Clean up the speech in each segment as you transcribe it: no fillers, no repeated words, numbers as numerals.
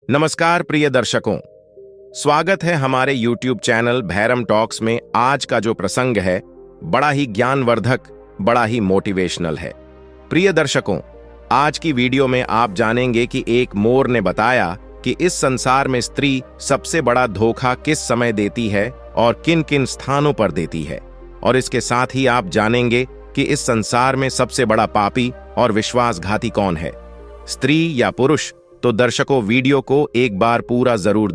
नमस्कार प्रिय दर्शकों, स्वागत है हमारे YouTube चैनल भैरम टॉक्स में। आज का जो प्रसंग है बड़ा ही ज्ञानवर्धक, बड़ा ही मोटिवेशनल है। प्रिय दर्शकों, आज की वीडियो में आप जानेंगे कि एक मोर ने बताया कि इस संसार में स्त्री सबसे बड़ा धोखा किस समय देती है और किन किन स्थानों पर देती है। और इसके साथ ही आप जानेंगे कि इस संसार में सबसे बड़ा पापी और विश्वासघाती कौन है, स्त्री या पुरुष। तो दर्शकों, वीडियो को एक बार पूरा जरूर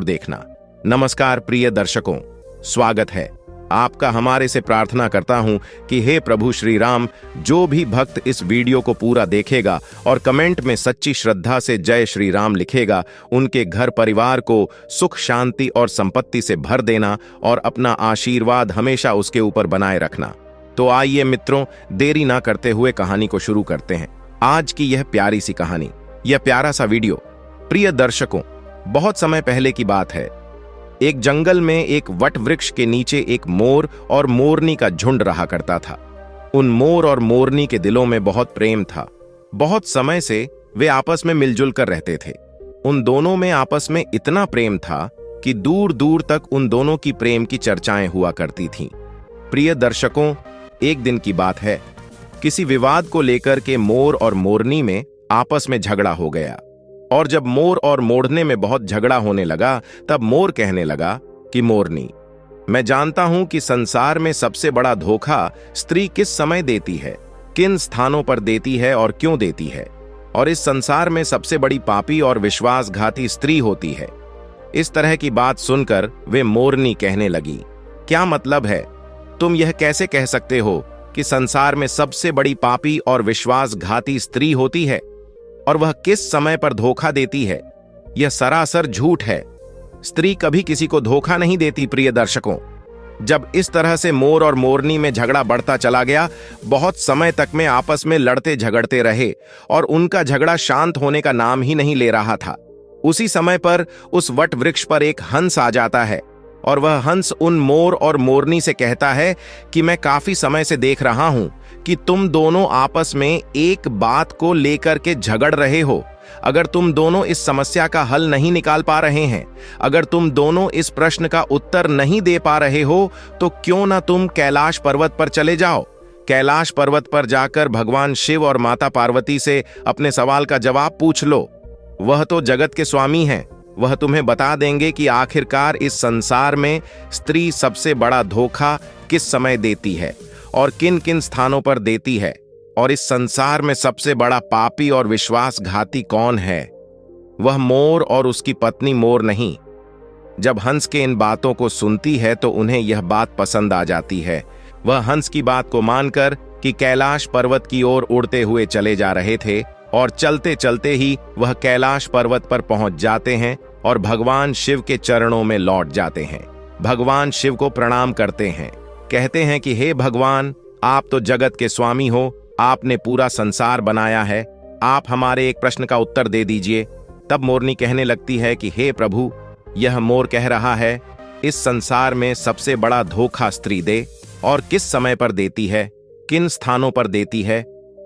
देखना। नमस्कार प्रिय दर्शकों, स्वागत है आपका। हमारे से प्रार्थना करता हूं कि हे प्रभु श्री राम, जो भी भक्त इस वीडियो को पूरा देखेगा और कमेंट में सच्ची श्रद्धा से जय श्री राम लिखेगा, उनके घर परिवार को सुख शांति और संपत्ति से भर देना और अपना आशीर्वाद हमेशा उसके ऊपर बनाए रखना। तो आइए मित्रों, देरी ना करते हुए कहानी को शुरू करते हैं। आज की यह प्यारी सी कहानी, यह प्यारा सा वीडियो। प्रिय दर्शकों, बहुत समय पहले की बात है। एक जंगल में एक वट वृक्ष के नीचे एक मोर और मोरनी का झुंड रहा करता था। उन मोर और मोरनी के दिलों में बहुत प्रेम था। बहुत समय से वे आपस में मिलजुल कर रहते थे। उन दोनों में आपस में इतना प्रेम था कि दूर दूर तक उन दोनों की प्रेम की चर्चाएं हुआ करती थीं। प्रिय दर्शकों, एक दिन की बात है। किसी विवाद को लेकर के मोर और मोरनी में आपस में झगड़ा हो गया। और जब मोर और मोरने में बहुत झगड़ा होने लगा, तब मोर कहने लगा कि मोरनी, मैं जानता हूं कि संसार में सबसे बड़ा धोखा स्त्री किस समय देती है, किन स्थानों पर देती है और क्यों देती है। और इस संसार में सबसे बड़ी पापी और विश्वासघाती स्त्री होती है। इस तरह की बात सुनकर वे मोरनी कहने लगी, क्या मतलब है? तुम यह कैसे कह सकते हो कि संसार में सबसे बड़ी पापी और विश्वासघाती स्त्री होती है और वह किस समय पर धोखा देती है? यह सरासर झूठ है। स्त्री कभी किसी को धोखा नहीं देती। प्रिय दर्शकों, जब इस तरह से मोर और मोरनी में झगड़ा बढ़ता चला गया, बहुत समय तक में आपस में लड़ते झगड़ते रहे और उनका झगड़ा शांत होने का नाम ही नहीं ले रहा था। उसी समय पर उस वट वृक्ष पर एक हंस आ जाता है और वह हंस उन मोर और मोरनी से कहता है कि मैं काफी समय से देख रहा हूं कि तुम दोनों आपस में एक बात को लेकर के झगड़ रहे हो। अगर तुम दोनों इस समस्या का हल नहीं निकाल पा रहे हैं, अगर तुम दोनों इस प्रश्न का उत्तर नहीं दे पा रहे हो, तो क्यों ना तुम कैलाश पर्वत पर चले जाओ। कैलाश पर्वत पर जाकर भगवान शिव और माता पार्वती से अपने सवाल का जवाब पूछ लो। वह तो जगत के स्वामी हैं। वह तुम्हें बता देंगे कि आखिरकार इस संसार में स्त्री सबसे बड़ा धोखा किस समय देती है और किन किन स्थानों पर देती है, और इस संसार में सबसे बड़ा पापी और विश्वासघाती कौन है। वह मोर और उसकी पत्नी मोर नहीं। जब हंस के इन बातों को सुनती है तो उन्हें यह बात पसंद आ जाती है। वह हंस की बात को मानकर कि कैलाश पर्वत की ओर उड़ते हुए चले जा रहे थे और चलते चलते ही वह कैलाश पर्वत पर पहुंच जाते हैं और भगवान शिव के चरणों में लौट जाते हैं। भगवान शिव को प्रणाम करते हैं, कहते हैं कि हे भगवान, आप तो जगत के स्वामी हो, आपने पूरा संसार बनाया है, आप हमारे एक प्रश्न का उत्तर दे दीजिए। तब मोरनी कहने लगती है कि हे प्रभु, यह मोर कह रहा है, इस संसार में सबसे बड़ा धोखा स्त्री दे और किस समय पर देती है, किन स्थानों पर देती है,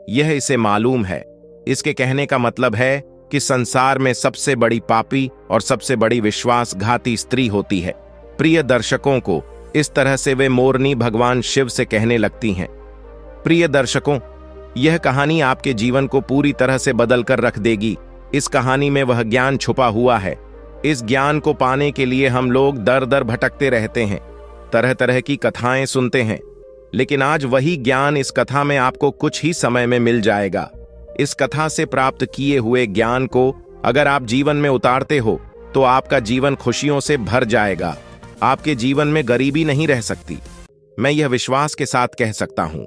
यह इसे मालूम है। इसके कहने का मतलब है कि संसार में सबसे बड़ी पापी और सबसे बड़ी विश्वासघाती स्त्री होती है। प्रिय दर्शकों को इस तरह से वे मोरनी भगवान शिव से कहने लगती हैं। प्रिय दर्शकों, यह कहानी आपके जीवन को पूरी तरह से बदल कर रख देगी। इस कहानी में वह ज्ञान छुपा हुआ है। इस ज्ञान को पाने के लिए हम लोग दर दर भटकते रहते हैं, तरह तरह की कथाएं सुनते हैं, लेकिन आज वही ज्ञान इस कथा में आपको कुछ ही समय में मिल जाएगा। इस कथा से प्राप्त किए हुए ज्ञान को अगर आप जीवन में उतारते हो तो आपका जीवन खुशियों से भर जाएगा। आपके जीवन में गरीबी नहीं रह सकती, मैं यह विश्वास के साथ कह सकता हूं।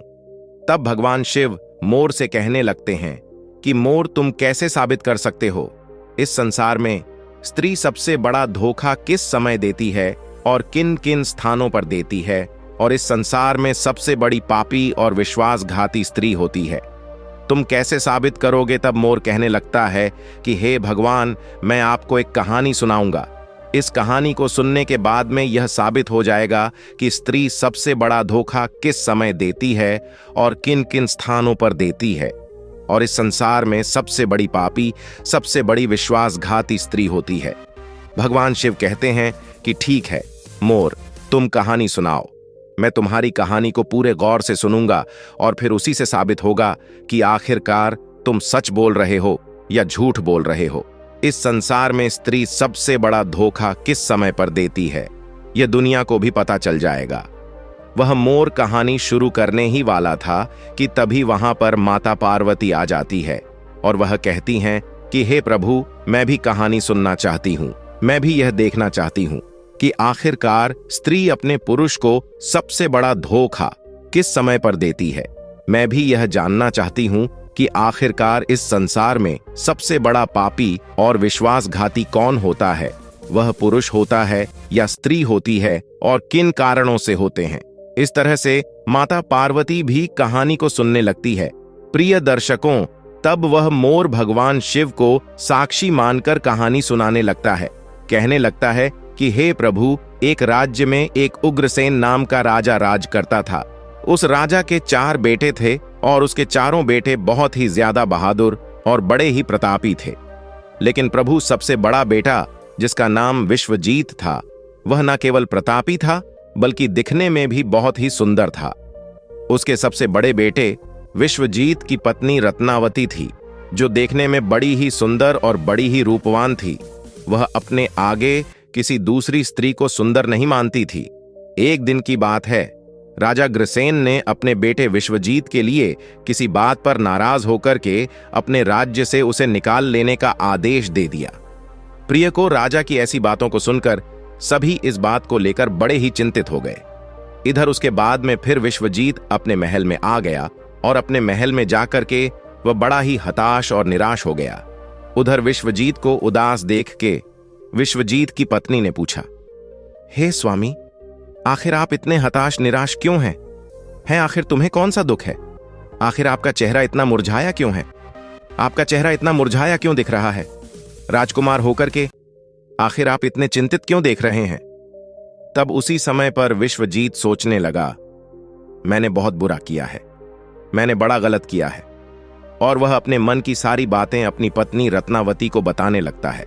तब भगवान शिव मोर से कहने लगते हैं कि मोर, तुम कैसे साबित कर सकते हो इस संसार में स्त्री सबसे बड़ा धोखा किस समय देती है और किन किन स्थानों पर देती है, और इस संसार में सबसे बड़ी पापी और विश्वासघाती स्त्री होती है। तुम कैसे साबित करोगे? तब मोर कहने लगता है कि हे भगवान, मैं आपको एक कहानी सुनाऊंगा। इस कहानी को सुनने के बाद में यह साबित हो जाएगा कि स्त्री सबसे बड़ा धोखा किस समय देती है और किन किन स्थानों पर देती है। और इस संसार में सबसे बड़ी पापी, सबसे बड़ी विश्वासघाती स्त्री होती है। भगवान शिव कहते हैं कि ठीक है मोर, तुम कहानी सुनाओ। मैं तुम्हारी कहानी को पूरे गौर से सुनूंगा और फिर उसी से साबित होगा कि आखिरकार तुम सच बोल रहे हो या झूठ बोल रहे हो। इस संसार में स्त्री सबसे बड़ा धोखा किस समय पर देती है, यह दुनिया को भी पता चल जाएगा। वह मोर कहानी शुरू करने ही वाला था कि तभी वहां पर माता पार्वती आ जाती है और वह कहती हैं कि हे प्रभु, मैं भी कहानी सुनना चाहती हूं। मैं भी यह देखना चाहती हूं कि आखिरकार स्त्री अपने पुरुष को सबसे बड़ा धोखा किस समय पर देती है। मैं भी यह जानना चाहती हूं कि आखिरकार इस संसार में सबसे बड़ा पापी और विश्वासघाती कौन होता है, वह पुरुष होता है या स्त्री होती है और किन कारणों से होते हैं। इस तरह से माता पार्वती भी कहानी को सुनने लगती है। प्रिय दर्शकों, तब वह मोर भगवान शिव को साक्षी मानकर कहानी सुनाने लगता है। कहने लगता है कि हे प्रभु, एक राज्य में एक उग्रसेन नाम का राजा राज करता था। उस राजा के 4 बेटे थे और उसके चारों बेटे बहुत ही ज्यादा बहादुर और बड़े ही प्रतापी थे। लेकिन प्रभु, सबसे बड़ा बेटा जिसका नाम विश्वजीत था, वह न केवल प्रतापी था बल्कि दिखने में भी बहुत ही सुंदर था। उसके सबसे बड़े बेटे विश्वजीत की पत्नी रत्नावती थी, जो देखने में बड़ी ही सुंदर और बड़ी ही रूपवान थी। वह अपने आगे किसी दूसरी स्त्री को सुंदर नहीं मानती थी। एक दिन की बात है, राजा ग्रसेन ने अपने बेटे विश्वजीत के लिए किसी बात पर नाराज होकर के अपने राज्य से उसे निकाल लेने का आदेश दे दिया। प्रिय को, राजा की ऐसी बातों को सुनकर सभी इस बात को लेकर बड़े ही चिंतित हो गए। इधर उसके बाद में फिर विश्वजीत अपने महल में आ गया और अपने महल में जाकर के वह बड़ा ही हताश और निराश हो गया। उधर विश्वजीत को उदास देख के विश्वजीत की पत्नी ने पूछा, हे स्वामी, आखिर आप इतने हताश निराश क्यों हैं? आखिर तुम्हें कौन सा दुख है? आखिर आपका चेहरा इतना मुरझाया क्यों है? आपका चेहरा इतना मुरझाया क्यों दिख रहा है? राजकुमार होकर के आखिर आप इतने चिंतित क्यों देख रहे हैं? तब उसी समय पर विश्वजीत सोचने लगा, मैंने बहुत बुरा किया है, मैंने बड़ा गलत किया है। और वह अपने मन की सारी बातें अपनी पत्नी रत्नावती को बताने लगता है।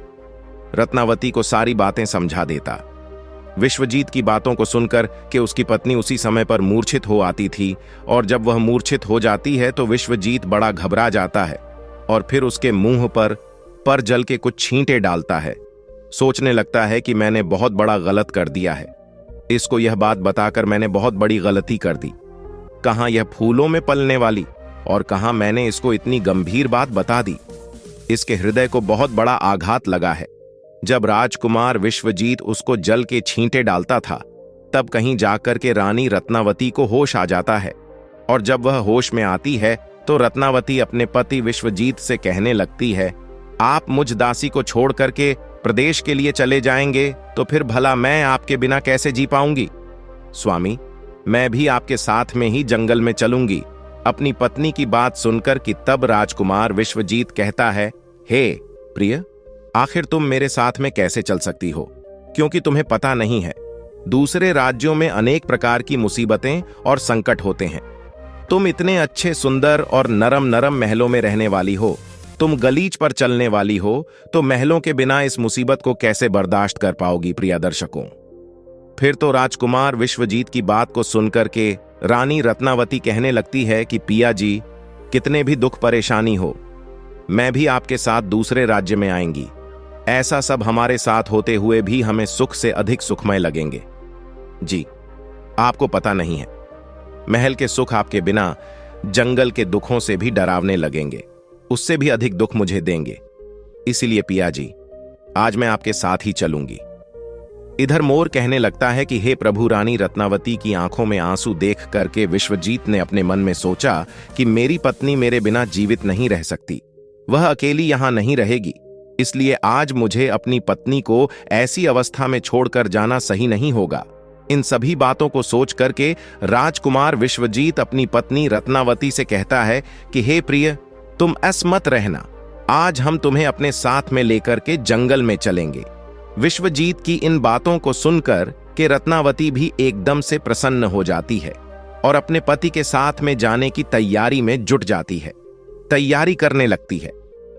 रत्नावती को सारी बातें समझा देता। विश्वजीत की बातों को सुनकर कि उसकी पत्नी उसी समय पर मूर्छित हो आती थी, और जब वह मूर्छित हो जाती है तो विश्वजीत बड़ा घबरा जाता है और फिर उसके मुंह पर जल के कुछ छींटे डालता है। सोचने लगता है कि मैंने बहुत बड़ा गलत कर दिया है, इसको यह बात बताकर मैंने बहुत बड़ी गलती कर दी। कहां यह फूलों में पलने वाली और कहां मैंने इसको इतनी गंभीर बात बता दी। इसके हृदय को बहुत बड़ा आघात लगा है। जब राजकुमार विश्वजीत उसको जल के छींटे डालता था, तब कहीं जाकर के रानी रत्नावती को होश आ जाता है, और जब वह होश में आती है तो रत्नावती अपने पति विश्वजीत से कहने लगती है, आप मुझ दासी को छोड़ करके प्रदेश के लिए चले जाएंगे तो फिर भला मैं आपके बिना कैसे जी पाऊंगी? स्वामी, मैं भी आपके साथ में ही जंगल में चलूंगी। अपनी पत्नी की बात सुनकर कि तब राजकुमार विश्वजीत कहता है, हे प्रिय, आखिर तुम मेरे साथ में कैसे चल सकती हो? क्योंकि तुम्हें पता नहीं है, दूसरे राज्यों में अनेक प्रकार की मुसीबतें और संकट होते हैं। तुम इतने अच्छे, सुंदर और नरम नरम महलों में रहने वाली हो, तुम गलीच पर चलने वाली हो, तो महलों के बिना इस मुसीबत को कैसे बर्दाश्त कर पाओगी? प्रिय दर्शकों, फिर तो राजकुमार विश्वजीत की बात को सुनकर के रानी रत्नावती कहने लगती है कि पिया जी, कितने भी दुख परेशानी हो, मैं भी आपके साथ दूसरे राज्य में आएंगी। ऐसा सब हमारे साथ होते हुए भी हमें सुख से अधिक सुखमय लगेंगे। जी, आपको पता नहीं है, महल के सुख आपके बिना जंगल के दुखों से भी डरावने लगेंगे, उससे भी अधिक दुख मुझे देंगे। इसीलिए पिया जी, आज मैं आपके साथ ही चलूंगी। इधर मोर कहने लगता है कि हे प्रभु, रानी रत्नावती की आंखों में आंसू देख करके विश्वजीत ने अपने मन में सोचा कि मेरी पत्नी मेरे बिना जीवित नहीं रह सकती, वह अकेली यहां नहीं रहेगी, इसलिए आज मुझे अपनी पत्नी को ऐसी अवस्था में छोड़कर जाना सही नहीं होगा। इन सभी बातों को सोच करके राजकुमार विश्वजीत अपनी पत्नी रत्नावती से कहता है कि हे प्रिय, तुम असमत रहना, आज हम तुम्हें अपने साथ में लेकर के जंगल में चलेंगे। विश्वजीत की इन बातों को सुनकर कि रत्नावती भी एकदम से प्रसन्न हो जाती है और अपने पति के साथ में जाने की तैयारी में जुट जाती है। तैयारी करने लगती है।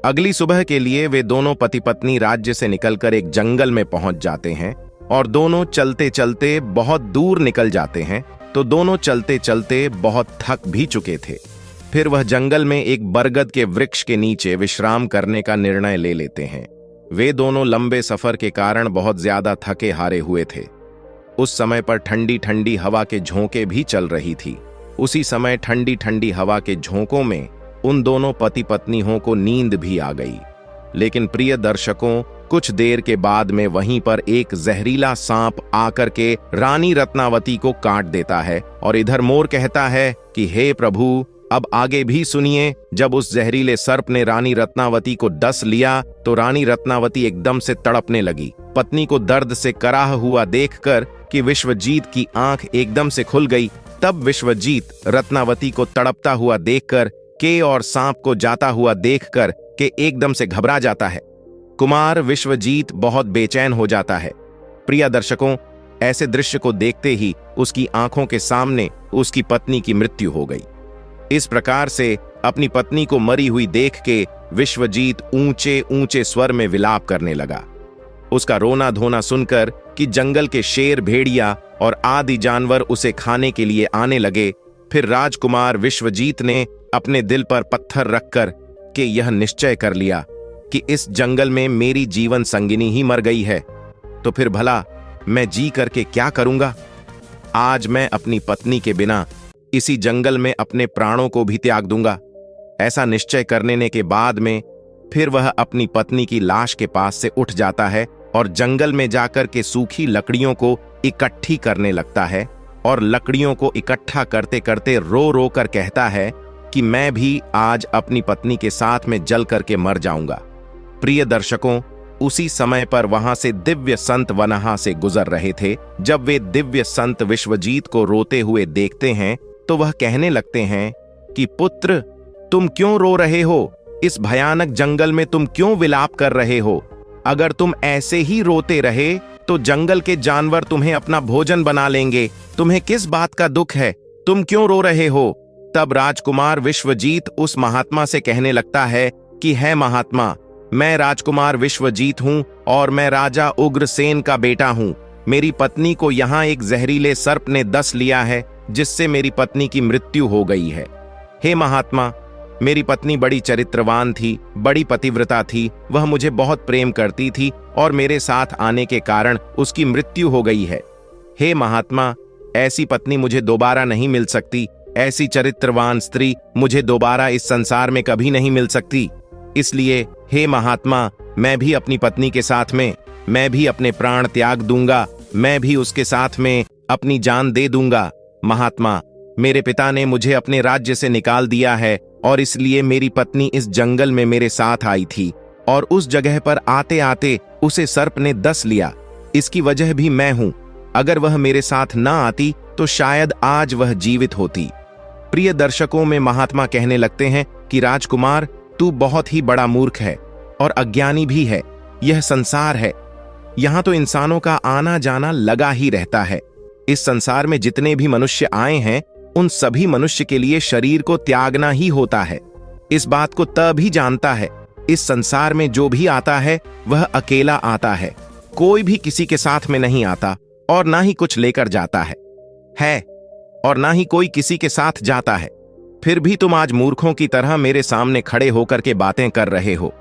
अगली सुबह के लिए वे दोनों पति पत्नी राज्य से निकलकर एक जंगल में पहुंच जाते हैं और दोनों चलते चलते बहुत दूर निकल जाते हैं। तो दोनों चलते चलते बहुत थक भी चुके थे। फिर वह जंगल में एक बरगद के वृक्ष के नीचे विश्राम करने का निर्णय ले लेते हैं। वे दोनों लंबे सफर के कारण बहुत ज्यादा थके हारे हुए थे। उस समय पर ठंडी ठंडी हवा के झोंके भी चल रही थी। उसी समय ठंडी ठंडी हवा के झोंकों में उन दोनों पति पत्नियों को नींद भी आ गई। लेकिन प्रिय दर्शकों, कुछ देर के बाद में वहीं पर एक जहरीला सांप आकर के रानी रत्नावती को काट देता है और इधर मोर कहता है कि हे प्रभु, अब आगे भी सुनिए। जब उस जहरीले सर्प ने रानी रत्नावती को डस लिया तो रानी रत्नावती एकदम से तड़पने लगी। पत्नी को दर्द से कराह हुआ देखकर कि विश्वजीत की आंख एकदम से खुल गई, तब विश्वजीत रत्नावती को तड़पता हुआ देखकर के और सांप को जाता हुआ देखकर के एकदम से घबरा जाता है। कुमार विश्वजीत बहुत बेचैन हो जाता है। प्रिय दर्शकों, ऐसे दृश्य को देखते ही उसकी आंखों के सामने उसकी पत्नी की मृत्यु हो गई। इस प्रकार से अपनी पत्नी को मरी हुई देख के विश्वजीत ऊंचे ऊंचे स्वर में विलाप करने लगा। उसका रोना धोना सुनकर कि जंगल के शेर, भेड़िया और आदि जानवर उसे खाने के लिए आने लगे, फिर राजकुमार विश्वजीत ने अपने दिल पर पत्थर रखकर के यह निश्चय कर लिया कि इस जंगल में मेरी जीवन संगिनी ही मर गई है, तो फिर भला मैं जी करके क्या करूंगा। आज मैं अपनी पत्नी के बिना इसी जंगल में अपने प्राणों को भी त्याग दूंगा। ऐसा निश्चय करने के बाद में फिर वह अपनी पत्नी की लाश के पास से उठ जाता है और जंगल में जाकर के सूखी लकड़ियों को इकट्ठी करने लगता है और लकड़ियों को इकट्ठा करते करते रो रो कर कहता है कि मैं भी आज अपनी पत्नी के साथ में जल करके मर जाऊंगा। प्रिय दर्शकों, उसी समय पर वहां से दिव्य संत वनहा से गुजर रहे थे। जब वे दिव्य संत विश्वजीत को रोते हुए देखते हैं तो वह कहने लगते हैं कि पुत्र, तुम क्यों रो रहे हो? इस भयानक जंगल में तुम क्यों विलाप कर रहे हो? अगर तुम ऐसे ही रोते रहे तो जंगल के जानवर तुम्हें अपना भोजन बना लेंगे। तुम्हें किस बात का दुख है? तुम क्यों रो रहे हो? तब राजकुमार विश्वजीत उस महात्मा से कहने लगता है कि है महात्मा, मैं राजकुमार विश्वजीत हूं और मैं राजा उग्रसेन का बेटा हूं। मेरी पत्नी को यहाँ एक जहरीले सर्प ने डस लिया है, जिससे मेरी पत्नी की मृत्यु हो गई है। हे महात्मा, मेरी पत्नी बड़ी चरित्रवान थी, बड़ी पतिव्रता थी। वह मुझे बहुत प्रेम करती थी और मेरे साथ आने के कारण उसकी मृत्यु हो गई है। हे महात्मा, ऐसी पत्नी मुझे दोबारा नहीं मिल सकती। ऐसी चरित्रवान स्त्री मुझे दोबारा इस संसार में कभी नहीं मिल सकती। इसलिए हे महात्मा, मैं भी अपनी पत्नी के साथ में मैं भी अपने प्राण त्याग दूंगा। मैं भी उसके साथ में अपनी जान दे दूंगा। महात्मा, मेरे पिता ने मुझे अपने राज्य से निकाल दिया है और इसलिए मेरी पत्नी इस जंगल में मेरे साथ आई थी और उस जगह पर आते आते उसे सर्प ने डस लिया। इसकी वजह भी मैं हूं। अगर वह मेरे साथ ना आती तो शायद आज वह जीवित होती। प्रिय दर्शकों, में महात्मा कहने लगते हैं कि राजकुमार, तू बहुत ही बड़ा मूर्ख है और अज्ञानी भी है। यह संसार है, यहां तो इंसानों का आना जाना लगा ही रहता है। इस संसार में जितने भी मनुष्य आए हैं, उन सभी मनुष्य के लिए शरीर को त्यागना ही होता है। इस बात को तभी जानता है। इस संसार में जो भी आता है वह अकेला आता है। कोई भी किसी के साथ में नहीं आता और ना ही कुछ लेकर जाता है और ना ही कोई किसी के साथ जाता है। फिर भी तुम आज मूर्खों की तरह मेरे सामने खड़े होकर के बातें कर रहे हो।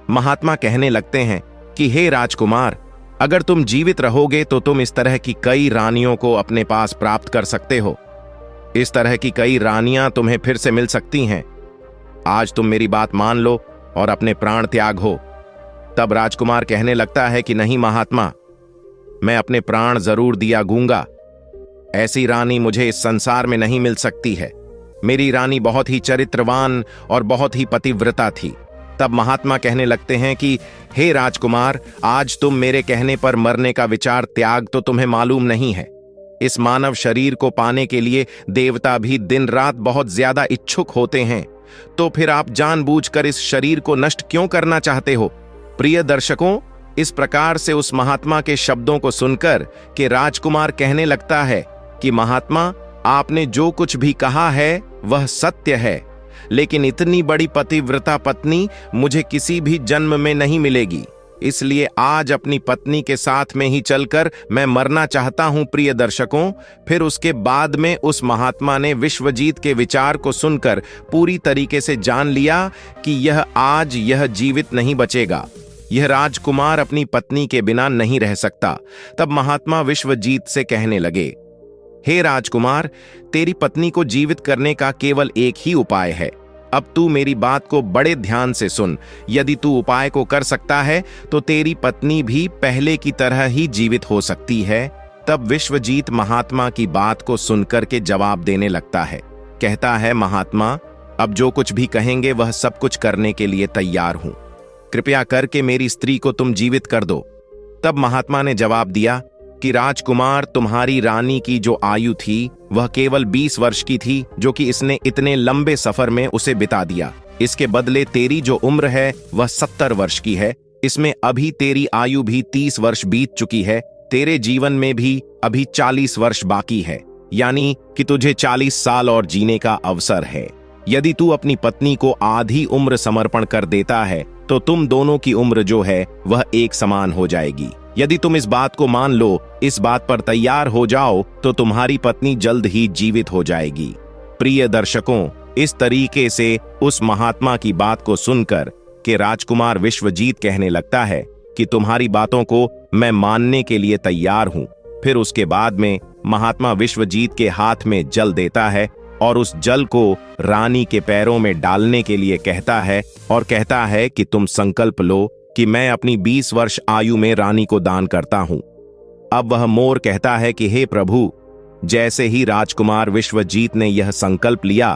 महात्मा कहने लगते हैं कि हे राजकुमार, अगर तुम जीवित रहोगे तो तुम इस तरह की कई रानियों को अपने पास प्राप्त कर सकते हो। इस तरह की कई रानियां तुम्हें फिर से मिल सकती हैं। आज तुम मेरी बात मान लो और अपने प्राण त्याग हो। तब राजकुमार कहने लगता है कि नहीं महात्मा, मैं अपने प्राण जरूर दिया गूंगा। ऐसी रानी मुझे इस संसार में नहीं मिल सकती है। मेरी रानी बहुत ही चरित्रवान और बहुत ही पतिव्रता थी। तब महात्मा कहने लगते हैं कि हे राजकुमार, आज तुम मेरे कहने पर मरने का विचार त्याग तो तुम्हें मालूम नहीं है। इस मानव शरीर को पाने के लिए देवता भी दिन रात बहुत ज्यादा इच्छुक होते हैं, तो फिर आप जानबूझकर इस शरीर को नष्ट क्यों करना चाहते हो? प्रिय दर्शकों, इस प्रकार से उस महात्मा के शब्दों को सुनकर कि राजकुमार कहने लगता है कि महात्मा, आपने जो कुछ भी कहा है वह सत्य है। लेकिन इतनी बड़ी पतिव्रता पत्नी मुझे किसी भी जन्म में नहीं मिलेगी। इसलिए आज अपनी पत्नी के साथ में ही चलकर मैं मरना चाहता हूं प्रिय दर्शकों। फिर उसके बाद में उस महात्मा ने विश्वजीत के विचार को सुनकर पूरी तरीके से जान लिया कि यह जीवित नहीं बचेगा। यह राजकुमार अपनी पत्नी के बिना नहीं रह सकता। तब महात्मा विश्वजीत से कहने लगे, हे राजकुमार, तेरी पत्नी को जीवित करने का केवल एक ही उपाय है। अब तू मेरी बात को बड़े ध्यान से सुन। यदि तू उपाय को कर सकता है तो तेरी पत्नी भी पहले की तरह ही जीवित हो सकती है। तब विश्वजीत महात्मा की बात को सुनकर के जवाब देने लगता है। कहता है, महात्मा, अब जो कुछ भी कहेंगे वह सब कुछ करने के लिए तैयार हूं। कृपया करके मेरी स्त्री को तुम जीवित कर दो। तब महात्मा ने जवाब दिया कि राजकुमार, तुम्हारी रानी की जो आयु थी वह केवल 20 वर्ष की थी, जो कि इसने इतने लंबे सफर में उसे बिता दिया। इसके बदले तेरी जो उम्र है वह 70 वर्ष की है। इसमें अभी तेरी आयु भी 30 वर्ष बीत चुकी है। तेरे जीवन में भी अभी 40 वर्ष बाकी है, यानी कि तुझे 40 साल और जीने का अवसर है। यदि तू अपनी पत्नी को आधी उम्र समर्पण कर देता है तो तुम दोनों की उम्र जो है वह एक समान हो जाएगी। यदि तुम इस बात को मान लो, इस बात पर तैयार हो जाओ, तो तुम्हारी पत्नी जल्द ही जीवित हो जाएगी। प्रिय दर्शकों, इस तरीके से उस महात्मा की बात को सुनकर के राजकुमार विश्वजीत कहने लगता है कि तुम्हारी बातों को मैं मानने के लिए तैयार हूं। फिर उसके बाद में महात्मा विश्वजीत के हाथ में जल देता है और उस जल को रानी के पैरों में डालने के लिए कहता है और कहता है कि तुम संकल्प लो कि मैं अपनी 20 वर्ष आयु में रानी को दान करता हूं। अब वह मोर कहता है कि हे प्रभु, जैसे ही राजकुमार विश्वजीत ने यह संकल्प लिया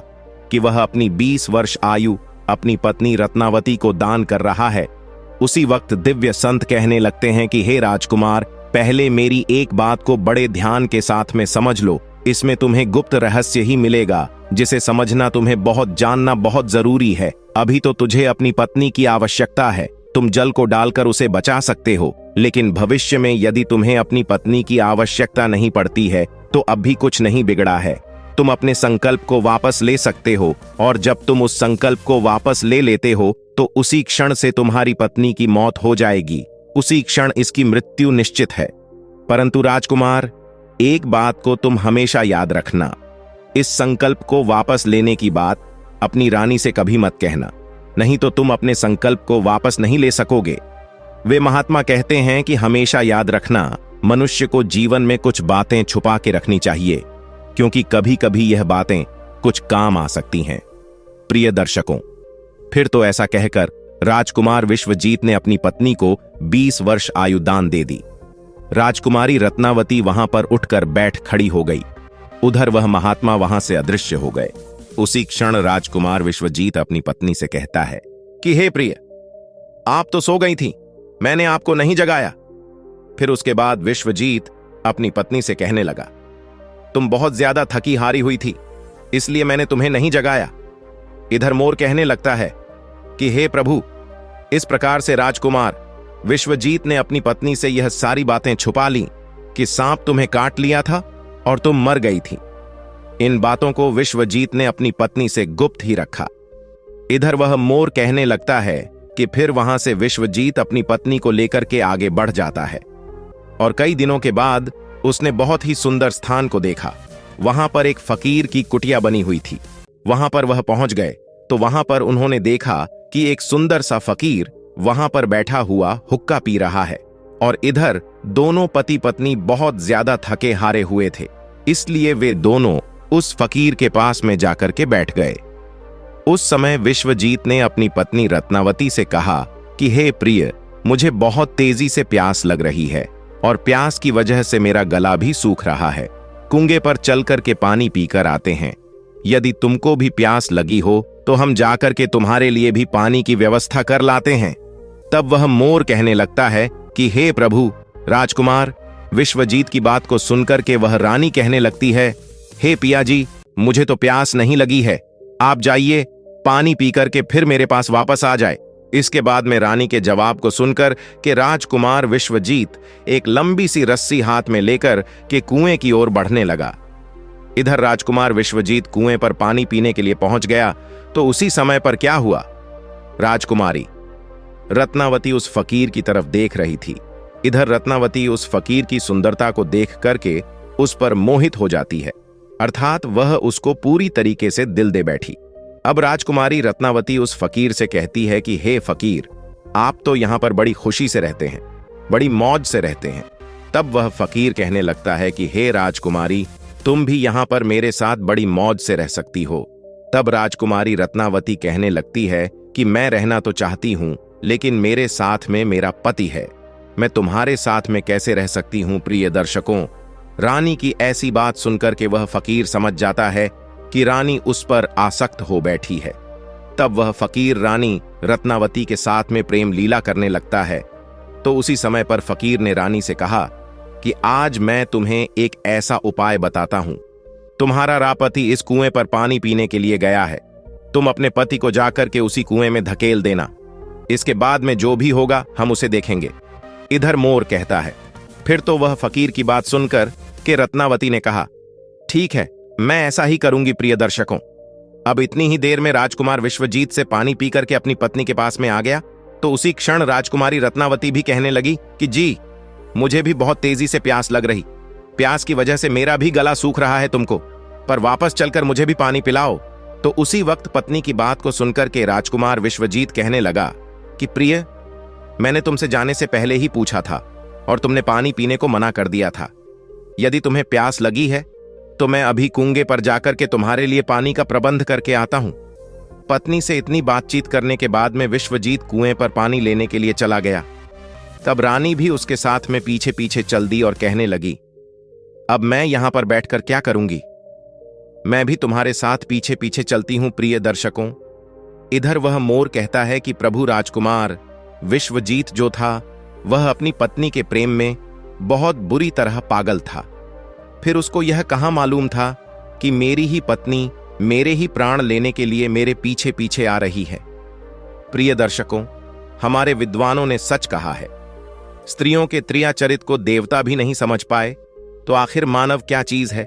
कि वह अपनी 20 वर्ष आयु अपनी पत्नी रत्नावती को दान कर रहा है, उसी वक्त दिव्य संत कहने लगते हैं कि हे राजकुमार, पहले मेरी एक बात को बड़े ध्यान के साथ में समझ लो। इसमें तुम्हें गुप्त रहस्य ही मिलेगा जिसे समझना तुम्हें बहुत जानना बहुत जरूरी है। अभी तो तुझे अपनी पत्नी की आवश्यकता है, तुम जल को डालकर उसे बचा सकते हो, लेकिन भविष्य में यदि तुम्हें अपनी पत्नी की आवश्यकता नहीं पड़ती है तो अब भी कुछ नहीं बिगड़ा है। तुम अपने संकल्प को वापस ले सकते हो और जब तुम उस संकल्प को वापस ले लेते हो तो उसी क्षण से तुम्हारी पत्नी की मौत हो जाएगी। उसी क्षण इसकी मृत्यु निश्चित है। परंतु राजकुमार, एक बात को तुम हमेशा याद रखना, इस संकल्प को वापस लेने की बात अपनी रानी से कभी मत कहना, नहीं तो तुम अपने संकल्प को वापस नहीं ले सकोगे। वे महात्मा कहते हैं कि हमेशा याद रखना, मनुष्य को जीवन में कुछ बातें छुपा के रखनी चाहिए, क्योंकि कभी कभी यह बातें कुछ काम आ सकती हैं। प्रिय दर्शकों, फिर तो ऐसा कहकर राजकुमार विश्वजीत ने अपनी पत्नी को 20 वर्ष आयु दान दे दी। राजकुमारी रत्नावती वहां पर उठकर बैठ खड़ी हो गई। उधर वह महात्मा वहां से अदृश्य हो गए। उसी क्षण राजकुमार विश्वजीत अपनी पत्नी से कहता है कि हे प्रिय, आप तो सो गई थी, मैंने आपको नहीं जगाया। फिर उसके बाद विश्वजीत अपनी पत्नी से कहने लगा, तुम बहुत ज्यादा थकी हारी हुई थी, इसलिए मैंने तुम्हें नहीं जगाया। इधर मोर कहने लगता है कि हे प्रभु, इस प्रकार से राजकुमार विश्वजीत ने अपनी पत्नी से यह सारी बातें छुपा ली कि सांप तुम्हें काट लिया था और तुम मर गई थी। इन बातों को विश्वजीत ने अपनी पत्नी से गुप्त ही रखा। इधर वह मोर कहने लगता है कि फिर वहां से विश्वजीत अपनी पत्नी को लेकर के आगे बढ़ जाता है और कई दिनों के बाद उसने बहुत ही सुंदर स्थान को देखा। वहां पर एक फकीर की कुटिया बनी हुई थी। वहां पर वह पहुंच गए तो वहां पर उन्होंने देखा कि एक सुंदर सा फकीर वहां पर बैठा हुआ हुक्का पी रहा है और इधर दोनों पति पत्नी बहुत ज्यादा थके हारे हुए थे, इसलिए वे दोनों उस फकीर के पास में जाकर के बैठ गए। उस समय विश्वजीत ने अपनी पत्नी रत्नावती से कहा कि हे प्रिय, मुझे बहुत तेजी से प्यास लग रही है और प्यास की वजह से मेरा गला भी सूख रहा है। कुंगे पर चलकर के पानी पीकर आते हैं। यदि तुमको भी प्यास लगी हो तो हम जाकर के तुम्हारे लिए भी पानी की व्यवस्था कर लाते हैं। तब वह मोर कहने लगता है कि हे प्रभु, राजकुमार विश्वजीत की बात को सुनकर के वह रानी कहने लगती है, हे पिया जी, मुझे तो प्यास नहीं लगी है, आप जाइए, पानी पीकर के फिर मेरे पास वापस आ जाए। इसके बाद में रानी के जवाब को सुनकर के राजकुमार विश्वजीत एक लंबी सी रस्सी हाथ में लेकर के कुएं की ओर बढ़ने लगा। इधर राजकुमार विश्वजीत कुएं पर पानी पीने के लिए पहुंच गया तो उसी समय पर क्या हुआ? राजकुमारी रत्नावती उस फकीर की तरफ देख रही थी। इधर रत्नावती उस फकीर की सुंदरता को देख करके उस पर मोहित हो जाती है, अर्थात वह उसको पूरी तरीके से दिल दे बैठी। अब राजकुमारी रत्नावती उस फकीर से कहती है कि हे फकीर, आप तो यहां पर बड़ी खुशी से रहते हैं, बड़ी मौज से रहते हैं। तब वह फकीर कहने लगता है कि हे राजकुमारी, तुम भी यहां पर मेरे साथ बड़ी मौज से रह सकती हो। तब राजकुमारी रत्नावती कहने लगती है कि मैं रहना तो चाहती हूं, लेकिन मेरे साथ में मेरा पति है, मैं तुम्हारे साथ में कैसे रह सकती हूं? प्रिय दर्शकों, रानी की ऐसी बात सुनकर के वह फकीर समझ जाता है कि रानी उस पर आसक्त हो बैठी है। तब वह फकीर रानी रत्नावती के साथ में प्रेम लीला करने लगता है। तो उसी समय पर फकीर ने रानी से कहा कि आज मैं तुम्हें एक ऐसा उपाय बताता हूं। तुम्हारा रापति इस कुएं पर पानी पीने के लिए गया है, तुम अपने पति को जाकर के उसी कुएं में धकेल देना, इसके बाद में जो भी होगा हम उसे देखेंगे। इधर मोर कहता है। फिर तो वह फकीर की बात सुनकर के रत्नावती ने कहा, ठीक है, मैं ऐसा ही करूंगी। प्रिय दर्शकों, अब इतनी ही देर में राजकुमार विश्वजीत से पानी पीकर के अपनी पत्नी के पास में आ गया तो उसी क्षण राजकुमारी रत्नावती भी कहने लगी कि जी, मुझे भी बहुत तेजी से प्यास लग रही, प्यास की वजह से मेरा भी गला सूख रहा है, तुमको पर वापस चलकर मुझे भी पानी पिलाओ। तो उसी वक्त पत्नी की बात को सुनकर के राजकुमार विश्वजीत कहने लगा कि प्रिय, मैंने तुमसे जाने से पहले ही पूछा था और तुमने पानी पीने को मना कर दिया था। यदि तुम्हें प्यास लगी है तो मैं अभी कुंगे पर जाकर के तुम्हारे लिए पानी का प्रबंध करके आता हूं। पत्नी से इतनी बातचीत करने के बाद में विश्वजीत कुएं पर पानी लेने के लिए चला गया। तब रानी भी उसके साथ में पीछे पीछे चल दी और कहने लगी, अब मैं यहां पर बैठकर क्या करूंगी, मैं भी तुम्हारे साथ पीछे पीछे चलती हूं। प्रिय दर्शकों, इधर वह मोर कहता है कि प्रभु राजकुमार विश्वजीत जो था वह अपनी पत्नी के प्रेम में बहुत बुरी तरह पागल था। फिर उसको यह कहां मालूम था कि मेरी ही पत्नी मेरे ही प्राण लेने के लिए मेरे पीछे पीछे आ रही है। प्रिय दर्शकों, हमारे विद्वानों ने सच कहा है, स्त्रियों के त्रियाचरित को देवता भी नहीं समझ पाए तो आखिर मानव क्या चीज है।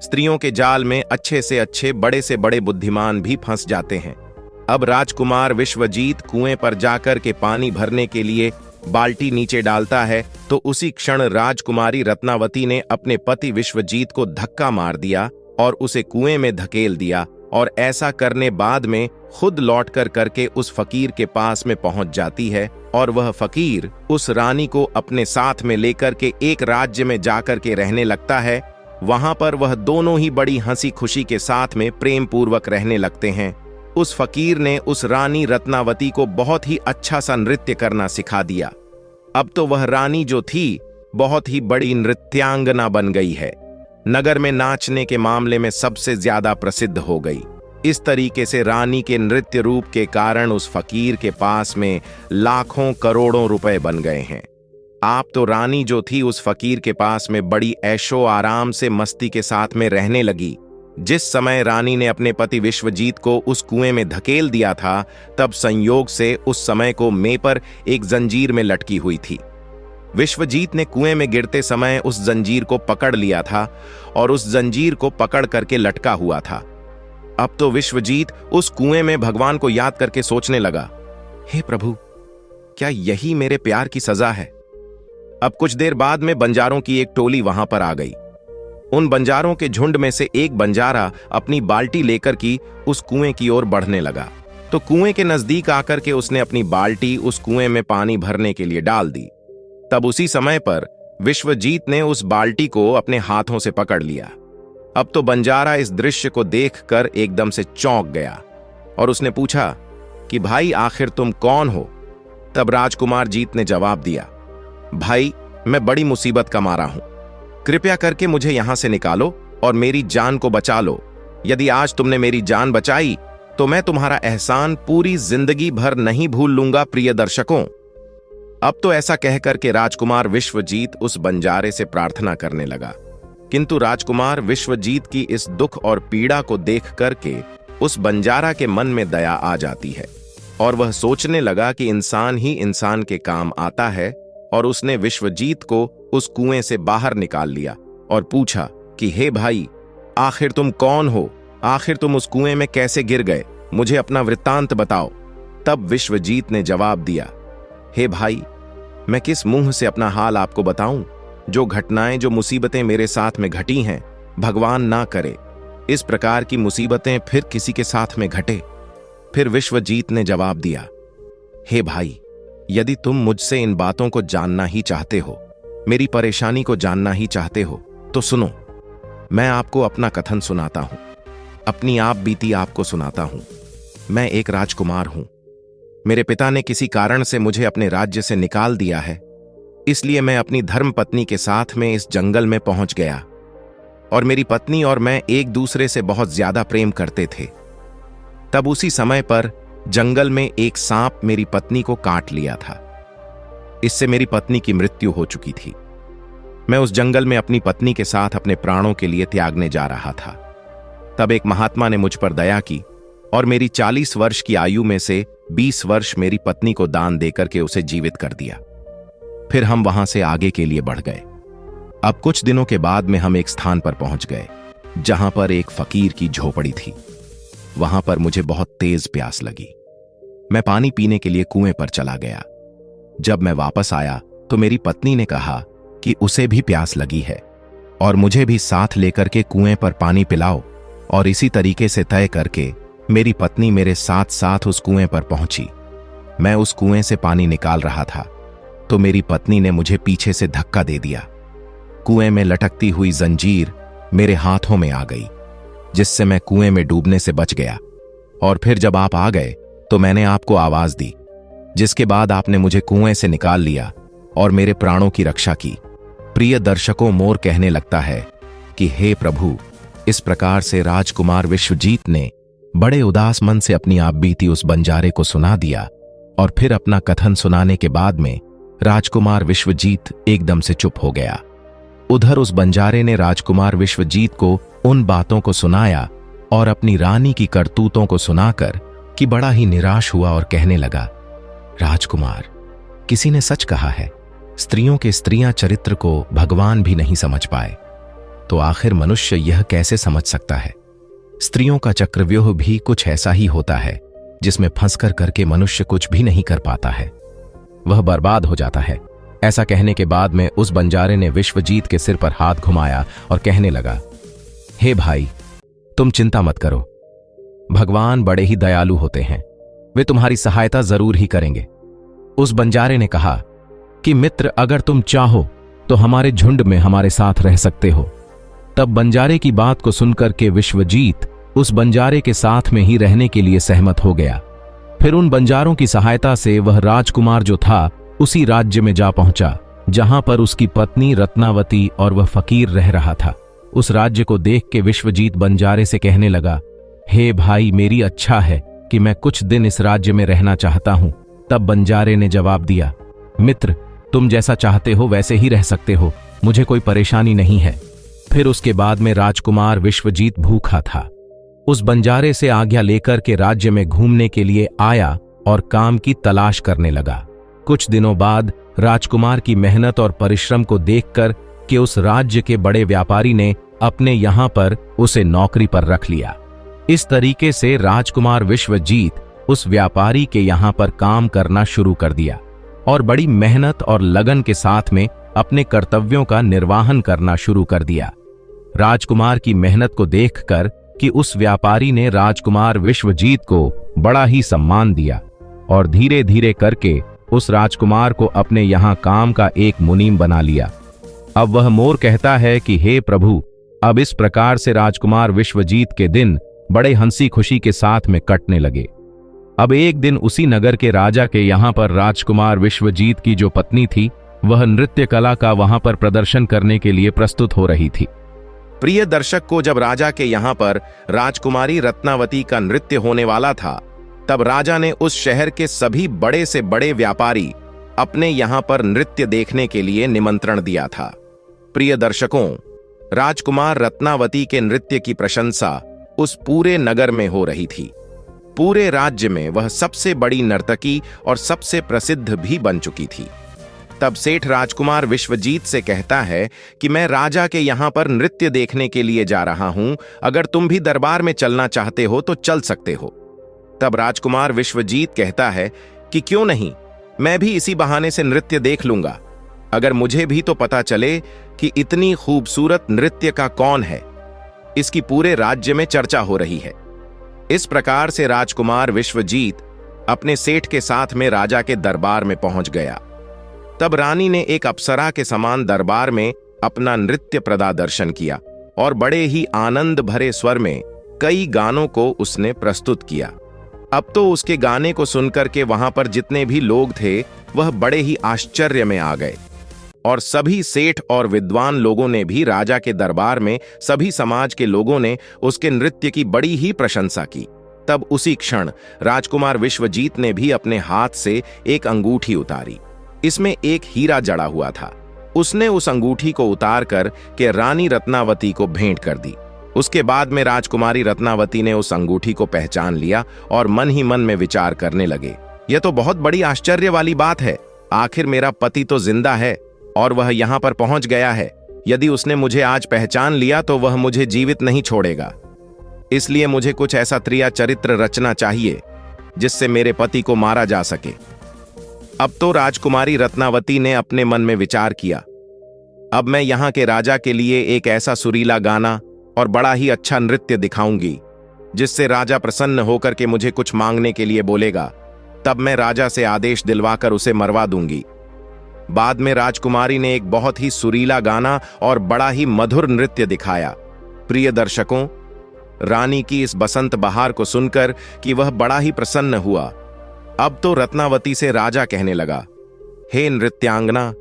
स्त्रियों के जाल में अच्छे से अच्छे, बड़े से बड़े बुद्धिमान भी फंस जाते हैं। अब राजकुमार विश्वजीत कुएं पर जाकर के पानी भरने के लिए बाल्टी नीचे डालता है तो उसी क्षण राजकुमारी रत्नावती ने अपने पति विश्वजीत को धक्का मार दिया और उसे कुएं में धकेल दिया, और ऐसा करने बाद में खुद लौट कर करके उस फकीर के पास में पहुंच जाती है और वह फकीर उस रानी को अपने साथ में लेकर के एक राज्य में जाकर के रहने लगता है। वहां पर वह दोनों ही बड़ी हंसी खुशी के साथ में प्रेम पूर्वक रहने लगते हैं। उस फकीर ने उस रानी रत्नावती को बहुत ही अच्छा सा नृत्य करना सिखा दिया। अब तो वह रानी जो थी बहुत ही बड़ी नृत्यांगना बन गई है, नगर में नाचने के मामले में सबसे ज्यादा प्रसिद्ध हो गई। इस तरीके से रानी के नृत्य रूप के कारण उस फकीर के पास में लाखों करोड़ों रुपए बन गए हैं। आप तो रानी जो थी उस फकीर के पास में बड़ी ऐशो आराम से मस्ती के साथ में रहने लगी। जिस समय रानी ने अपने पति विश्वजीत को उस कुएं में धकेल दिया था, तब संयोग से उस समय को में पर एक जंजीर में लटकी हुई थी। विश्वजीत ने कुएं में गिरते समय उस जंजीर को पकड़ लिया था और उस जंजीर को पकड़ करके लटका हुआ था। अब तो विश्वजीत उस कुएं में भगवान को याद करके सोचने लगा, हे प्रभु, क्या यही मेरे प्यार की सजा है? अब कुछ देर बाद में बंजारों की एक टोली वहां पर आ गई। उन बंजारों के झुंड में से एक बंजारा अपनी बाल्टी लेकर की उस कुएं की ओर बढ़ने लगा। तो कुएं के नजदीक आकर के उसने अपनी बाल्टी उस कुएं में पानी भरने के लिए डाल दी। तब उसी समय पर विश्वजीत ने उस बाल्टी को अपने हाथों से पकड़ लिया। अब तो बंजारा इस दृश्य को देखकर एकदम से चौंक गया और उसने पूछा कि भाई, आखिर तुम कौन हो? तब राजकुमार जीत ने जवाब दिया, भाई, मैं बड़ी मुसीबत का मारा हूं, कृपया करके मुझे यहां से निकालो और मेरी जान को बचा लो। यदि आज तुमने मेरी जान बचाई तो मैं तुम्हारा एहसान पूरी जिंदगी भर नहीं भूल लूंगा। प्रिय दर्शकों, अब तो ऐसा कहकर के राजकुमार विश्वजीत उस बंजारे से प्रार्थना करने लगा, किंतु राजकुमार विश्वजीत की इस दुख और पीड़ा को देख करके उस बंजारा के मन में दया आ जाती है और वह सोचने लगा कि इंसान ही इंसान के काम आता है, और उसने विश्वजीत को उस कुएं से बाहर निकाल लिया और पूछा कि हे भाई, आखिर तुम कौन हो? आखिर तुम उस कुएं में कैसे गिर गए? मुझे अपना वृत्तांत बताओ। तब विश्वजीत ने जवाब दिया, हे भाई, मैं किस मुंह से अपना हाल आपको बताऊं? जो घटनाएं, जो मुसीबतें मेरे साथ में घटी हैं, भगवान ना करे इस प्रकार की मुसीबतें फिर किसी के साथ में घटे। फिर विश्वजीत ने जवाब दिया, हे भाई, यदि तुम मुझसे इन बातों को जानना ही चाहते हो, मेरी परेशानी को जानना ही चाहते हो, तो सुनो, मैं आपको अपना कथन सुनाता हूं, अपनी आप बीती आपको सुनाता हूं। मैं एक राजकुमार हूं। मेरे पिता ने किसी कारण से मुझे अपने राज्य से निकाल दिया है, इसलिए मैं अपनी धर्मपत्नी के साथ में इस जंगल में पहुंच गया और मेरी पत्नी और मैं एक दूसरे से बहुत ज्यादा प्रेम करते थे। तब उसी समय पर जंगल में एक सांप मेरी पत्नी को काट लिया था। इससे मेरी पत्नी की मृत्यु हो चुकी थी। मैं उस जंगल में अपनी पत्नी के साथ अपने प्राणों के लिए त्यागने जा रहा था। तब एक महात्मा ने मुझ पर दया की और मेरी 40 वर्ष की आयु में से 20 वर्ष मेरी पत्नी को दान देकर के उसे जीवित कर दिया। फिर हम वहां से आगे के लिए बढ़ गए। अब कुछ दिनों के बाद में हम एक स्थान पर पहुंच गए जहां पर एक फकीर की झोपड़ी थी। वहां पर मुझे बहुत तेज प्यास लगी। मैं पानी पीने के लिए कुएं पर चला गया। जब मैं वापस आया तो मेरी पत्नी ने कहा कि उसे भी प्यास लगी है और मुझे भी साथ लेकर के कुएं पर पानी पिलाओ। और इसी तरीके से तय करके मेरी पत्नी मेरे साथ साथ उस कुएं पर पहुंची। मैं उस कुएं से पानी निकाल रहा था तो मेरी पत्नी ने मुझे पीछे से धक्का दे दिया। कुएं में लटकती हुई जंजीर मेरे हाथों में आ गई, जिससे मैं कुएं में डूबने से बच गया। और फिर जब आप आ गए तो मैंने आपको आवाज दी, जिसके बाद आपने मुझे कुएं से निकाल लिया और मेरे प्राणों की रक्षा की। प्रिय दर्शकों, मोर कहने लगता है कि हे प्रभु, इस प्रकार से राजकुमार विश्वजीत ने बड़े उदास मन से अपनी आप बीती उस बंजारे को सुना दिया। और फिर अपना कथन सुनाने के बाद में राजकुमार विश्वजीत एकदम से चुप हो गया। उधर उस बंजारे ने राजकुमार विश्वजीत को उन बातों को सुनाया और अपनी रानी की करतूतों को सुनाकर कि बड़ा ही निराश हुआ और कहने लगा, राजकुमार, किसी ने सच कहा है, स्त्रियों के स्त्रियां चरित्र को भगवान भी नहीं समझ पाए, तो आखिर मनुष्य यह कैसे समझ सकता है? स्त्रियों का चक्रव्यूह भी कुछ ऐसा ही होता है, जिसमें फंसकर करके मनुष्य कुछ भी नहीं कर पाता है, वह बर्बाद हो जाता है। ऐसा कहने के बाद में उस बंजारे ने विश्वजीत के सिर पर हाथ घुमाया और कहने लगा, हे भाई, तुम चिंता मत करो, भगवान बड़े ही दयालु होते हैं, वे तुम्हारी सहायता जरूर ही करेंगे। उस बंजारे ने कहा कि मित्र, अगर तुम चाहो तो हमारे झुंड में हमारे साथ रह सकते हो। तब बंजारे की बात को सुनकर के विश्वजीत उस बंजारे के साथ में ही रहने के लिए सहमत हो गया। फिर उन बंजारों की सहायता से वह राजकुमार जो था उसी राज्य में जा पहुंचा जहां पर उसकी पत्नी रत्नावती और वह फकीर रह रहा था। उस राज्य को देख के विश्वजीत बंजारे से कहने लगा, हे भाई, मेरी अच्छा है कि मैं कुछ दिन इस राज्य में रहना चाहता हूं। तब बंजारे ने जवाब दिया, मित्र, तुम जैसा चाहते हो वैसे ही रह सकते हो, मुझे कोई परेशानी नहीं है। फिर उसके बाद में राजकुमार विश्वजीत भूखा था। उस बंजारे से आज्ञा लेकर के राज्य में घूमने के लिए आया और काम की तलाश करने लगा। कुछ दिनों बाद राजकुमार की मेहनत और परिश्रम को देखकर कि उस राज्य के बड़े व्यापारी ने अपने यहां पर उसे नौकरी पर रख लिया। इस तरीके से राजकुमार विश्वजीत उस व्यापारी के यहां पर काम करना शुरू कर दिया और बड़ी मेहनत और लगन के साथ में अपने कर्तव्यों का निर्वाहन करना शुरू कर दिया। राजकुमार की मेहनत को देखकर कि उस व्यापारी ने राजकुमार विश्वजीत को बड़ा ही सम्मान दिया और धीरे धीरे करके उस राजकुमार को अपने यहां काम का एक मुनीम बना लिया। अब वह मोर कहता है कि हे प्रभु, अब इस प्रकार से राजकुमार विश्वजीत के दिन बड़े हंसी खुशी के साथ में कटने लगे। अब एक दिन उसी नगर के राजा के यहां पर राजकुमार विश्वजीत की जो पत्नी थी, वह नृत्य कला का वहां पर प्रदर्शन करने के लिए प्रस्तुत हो रही थी। प्रिय दर्शक को, जब राजा के यहां पर राजकुमारी रत्नावती का नृत्य होने वाला था, तब राजा ने उस शहर के सभी बड़े से बड़े व्यापारी अपने यहां पर नृत्य देखने के लिए निमंत्रण दिया था। प्रिय दर्शकों, राजकुमार रत्नावती के नृत्य की प्रशंसा उस पूरे नगर में हो रही थी। पूरे राज्य में वह सबसे बड़ी नर्तकी और सबसे प्रसिद्ध भी बन चुकी थी। तब सेठ राजकुमार विश्वजीत से कहता है कि मैं राजा के यहां पर नृत्य देखने के लिए जा रहा हूं, अगर तुम भी दरबार में चलना चाहते हो तो चल सकते हो। तब राजकुमार विश्वजीत कहता है कि क्यों नहीं, मैं भी इसी बहाने से नृत्य देख लूंगा, अगर मुझे भी तो पता चले कि इतनी खूबसूरत नृत्य का कौन है, इसकी पूरे राज्य में चर्चा हो रही है। इस प्रकार से राजकुमार विश्वजीत अपने सेठ के साथ में राजा के दरबार में पहुंच गया। तब रानी ने एक अप्सरा के समान दरबार में अपना नृत्य प्रदर्शन किया और बड़े ही आनंद भरे स्वर में कई गानों को उसने प्रस्तुत किया। अब तो उसके गाने को सुनकर के वहां पर जितने भी लोग थे वह बड़े ही आश्चर्य में आ गए और सभी सेठ और विद्वान लोगों ने भी राजा के दरबार में सभी समाज के लोगों ने उसके नृत्य की बड़ी ही प्रशंसा की। तब उसी क्षण राजकुमार विश्वजीत ने भी अपने हाथ से एक अंगूठी उतारी, इसमें एक हीरा जड़ा हुआ था। उसने उस अंगूठी को उतार कर के रानी रत्नावती को भेंट कर दी। उसके बाद में राजकुमारी रत्नावती ने उस अंगूठी को पहचान लिया और मन ही मन में विचार करने लगे, यह तो बहुत बड़ी आश्चर्य वाली बात है, आखिर मेरा पति तो जिंदा है और वह यहां पर पहुंच गया है। यदि उसने मुझे आज पहचान लिया तो वह मुझे जीवित नहीं छोड़ेगा, इसलिए मुझे कुछ ऐसा त्रिया चरित्र रचना चाहिए जिससे मेरे पति को मारा जा सके। अब तो राजकुमारी रत्नावती ने अपने मन में विचार किया, अब मैं यहां के राजा के लिए एक ऐसा सुरीला गाना और बड़ा ही अच्छा नृत्य दिखाऊंगी जिससे राजा प्रसन्न होकर के मुझे कुछ मांगने के लिए बोलेगा, तब मैं राजा से आदेश दिलवाकर उसे मरवा दूंगी। बाद में राजकुमारी ने एक बहुत ही सुरीला गाना और बड़ा ही मधुर नृत्य दिखाया। प्रिय दर्शकों, रानी की इस बसंत बहार को सुनकर कि वह बड़ा ही प्रसन्न हुआ। अब तो रत्नावती से राजा कहने लगा, हे नृत्यांगना,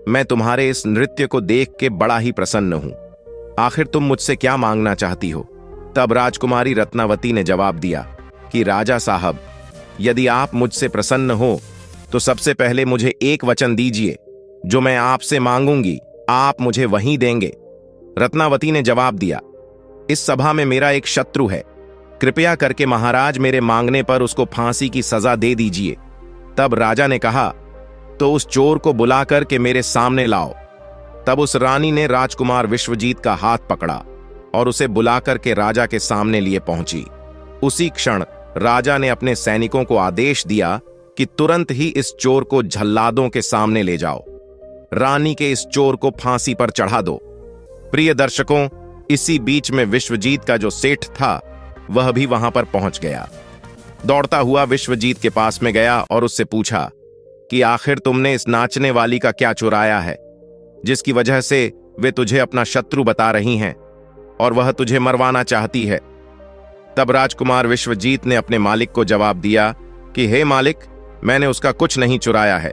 मैं तुम्हारे इस नृत्य को देख के बड़ा ही प्रसन्न हूं, आखिर तुम मुझसे क्या मांगना चाहती हो। तब राजकुमारी रत्नावती ने जवाब दिया कि राजा साहब, यदि आप मुझसे प्रसन्न हो तो सबसे पहले मुझे एक वचन दीजिए, जो मैं आपसे मांगूंगी आप मुझे वहीं देंगे। रत्नावती ने जवाब दिया, इस सभा में मेरा एक शत्रु है, कृपया करके महाराज मेरे मांगने पर उसको फांसी की सजा दे दीजिए। तब राजा ने कहा, तो उस चोर को बुलाकर के मेरे सामने लाओ। तब उस रानी ने राजकुमार विश्वजीत का हाथ पकड़ा और उसे बुलाकर के राजा के सामने लिए पहुंची। उसी क्षण राजा ने अपने सैनिकों को आदेश दिया कि तुरंत ही इस चोर को जल्लादों के सामने ले जाओ, रानी के इस चोर को फांसी पर चढ़ा दो। प्रिय दर्शकों, इसी बीच में विश्वजीत का जो सेठ था वह भी वहां पर पहुंच गया। दौड़ता हुआ विश्वजीत के पास में गया और उससे पूछा कि आखिर तुमने इस नाचने वाली का क्या चुराया है, जिसकी वजह से वे तुझे अपना शत्रु बता रही हैं और वह तुझे मरवाना चाहती है। तब राजकुमार विश्वजीत ने अपने मालिक को जवाब दिया कि हे मालिक, मैंने उसका कुछ नहीं चुराया है,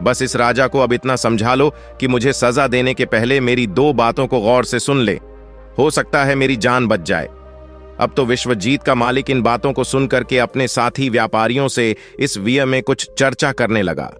बस इस राजा को अब इतना समझा लो कि मुझे सजा देने के पहले मेरी दो बातों को गौर से सुन ले, हो सकता है मेरी जान बच जाए। अब तो विश्वजीत का मालिक इन बातों को सुनकर के अपने साथी व्यापारियों से इस विषय में कुछ चर्चा करने लगा।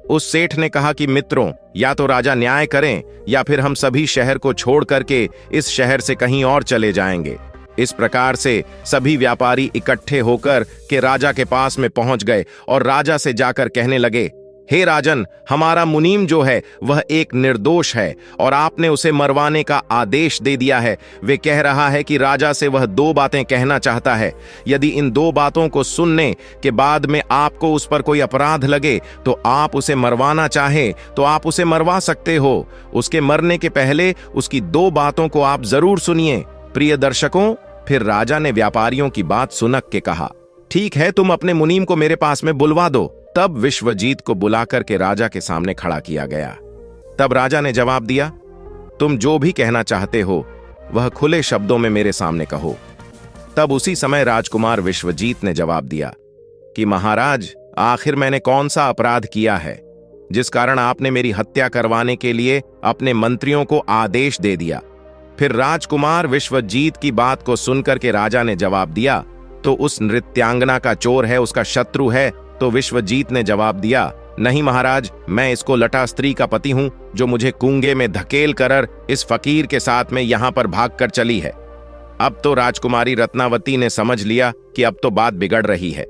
उस सेठ ने कहा कि मित्रों, या तो राजा न्याय करें या फिर हम सभी शहर को छोड़ करके इस शहर से कहीं और चले जाएंगे। इस प्रकार से सभी व्यापारी इकट्ठे होकर के राजा के पास में पहुंच गए और राजा से जाकर कहने लगे, हे राजन, हमारा मुनीम जो है वह एक निर्दोष है और आपने उसे मरवाने का आदेश दे दिया है। वे कह रहा है कि राजा से वह दो बातें कहना चाहता है, यदि इन दो बातों को सुनने के बाद में आपको उस पर कोई अपराध लगे तो आप उसे मरवाना चाहे तो आप उसे मरवा सकते हो, उसके मरने के पहले उसकी दो बातों को आप जरूर सुनिए। प्रिय दर्शकों, फिर राजा ने व्यापारियों की बात सुनक के कहा, ठीक है, तुम अपने मुनीम को मेरे पास में बुलवा दो। तब विश्वजीत को बुलाकर के राजा के सामने खड़ा किया गया। तब राजा ने जवाब दिया, तुम जो भी कहना चाहते हो वह खुले शब्दों में मेरे सामने कहो। तब उसी समय राजकुमार विश्वजीत ने जवाब दिया कि महाराज, आखिर मैंने कौन सा अपराध किया है जिस कारण आपने मेरी हत्या करवाने के लिए अपने मंत्रियों को आदेश दे दिया। फिर राजकुमार विश्वजीत की बात को सुनकर के राजा ने जवाब दिया, तो उस नृत्यांगना का चोर है, उसका शत्रु है। तो विश्वजीत ने जवाब दिया, नहीं महाराज, मैं इसको लटा स्त्री का पति हूं जो मुझे कुंगे में धकेल कर इस फकीर के साथ में यहां पर भागकर चली है। अब तो राजकुमारी रत्नावती ने समझ लिया कि अब तो बात बिगड़ रही है।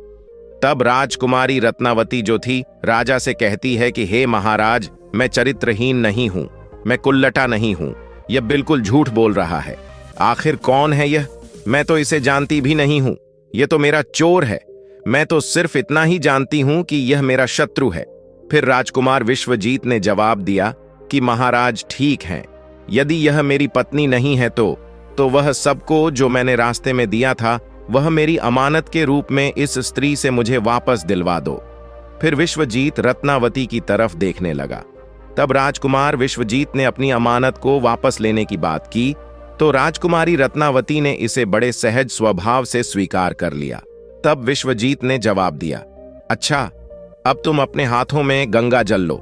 तब राजकुमारी रत्नावती जो थी राजा से कहती है कि हे महाराज, मैं चरित्रहीन नहीं हूं, मैं कुल्लटा नहीं हूं, यह बिल्कुल झूठ बोल रहा है। आखिर कौन है यह? मैं तो इसे जानती भी नहीं हूं। यह तो मेरा चोर है। मैं तो सिर्फ इतना ही जानती हूं कि यह मेरा शत्रु है। फिर राजकुमार विश्वजीत ने जवाब दिया कि महाराज ठीक हैं। यदि यह मेरी पत्नी नहीं है तो वह सबको जो मैंने रास्ते में दिया था वह मेरी अमानत के रूप में इस स्त्री से मुझे वापस दिलवा दो। फिर विश्वजीत रत्नावती की तरफ देखने लगा। तब राजकुमार विश्वजीत ने अपनी अमानत को वापस लेने की बात की तो राजकुमारी रत्नावती ने इसे बड़े सहज स्वभाव से स्वीकार कर लिया। तब विश्वजीत ने जवाब दिया, अच्छा, अब तुम अपने हाथों में गंगा जल लो।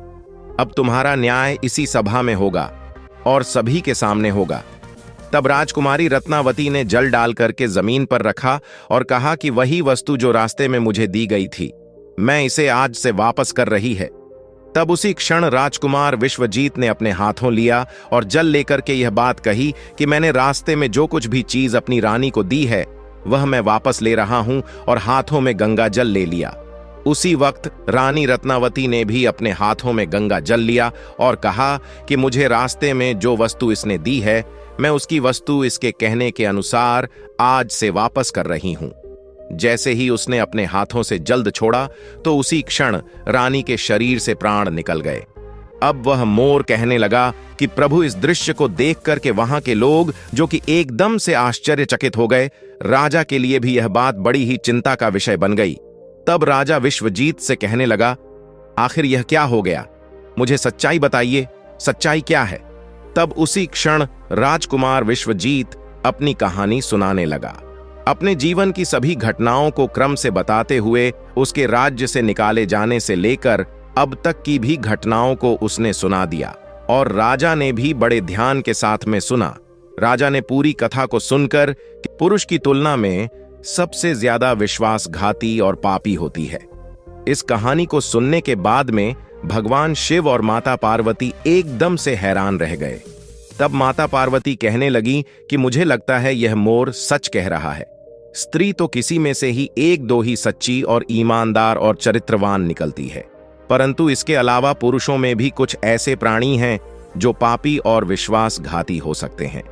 अब तुम्हारा न्याय इसी सभा में होगा और सभी के सामने होगा। तब राजकुमारी रत्नावती ने जल डाल करके जमीन पर रखा और कहा कि वही वस्तु जो रास्ते में मुझे दी गई थी, मैं इसे आज से वापस कर रही है। तब उसी क्षण राजकुमार विश्वजीत ने अपने हाथों लिया और जल लेकर के यह बात कही कि मैंने रास्ते में जो कुछ भी चीज अपनी रानी को दी है वह मैं वापस ले रहा हूं, और हाथों में गंगा जल ले लिया। उसी वक्त रानी रत्नावती ने भी अपने हाथों में गंगा जल लिया और कहा कि मुझे रास्ते में जो वस्तु इसने दी है मैं उसकी वस्तु इसके कहने के अनुसार आज से वापस कर रही हूं। जैसे ही उसने अपने हाथों से जल्द छोड़ा तो उसी क्षण रानी के शरीर से प्राण निकल गए। अब वह मोर कहने लगा कि प्रभु, इस दृश्य को देख करके वहां के लोग जो कि एकदम से आश्चर्यचकित हो गए, राजा के लिए भी यह बात बड़ी ही चिंता का विषय बन गई। तब राजा विश्वजीत से कहने लगा, आखिर यह क्या हो गया? मुझे सच्चाई बताइए, सच्चाई क्या है? तब उसी क्षण राजकुमार विश्वजीत अपनी कहानी सुनाने लगा। अपने जीवन की सभी घटनाओं को क्रम से बताते हुए उसके राज्य से निकाले जाने से लेकर अब तक की भी घटनाओं को उसने सुना दिया, और राजा ने भी बड़े ध्यान के साथ में सुना। राजा ने पूरी कथा को सुनकर कि पुरुष की तुलना में सबसे ज्यादा विश्वासघाती और पापी होती है। इस कहानी को सुनने के बाद में भगवान शिव और माता पार्वती एकदम से हैरान रह गए। तब माता पार्वती कहने लगी कि मुझे लगता है यह मोर सच कह रहा है। स्त्री तो किसी में से ही एक दो ही सच्ची और ईमानदार और चरित्रवान निकलती है, परंतु इसके अलावा पुरुषों में भी कुछ ऐसे प्राणी हैं जो पापी और विश्वासघाती हो सकते हैं।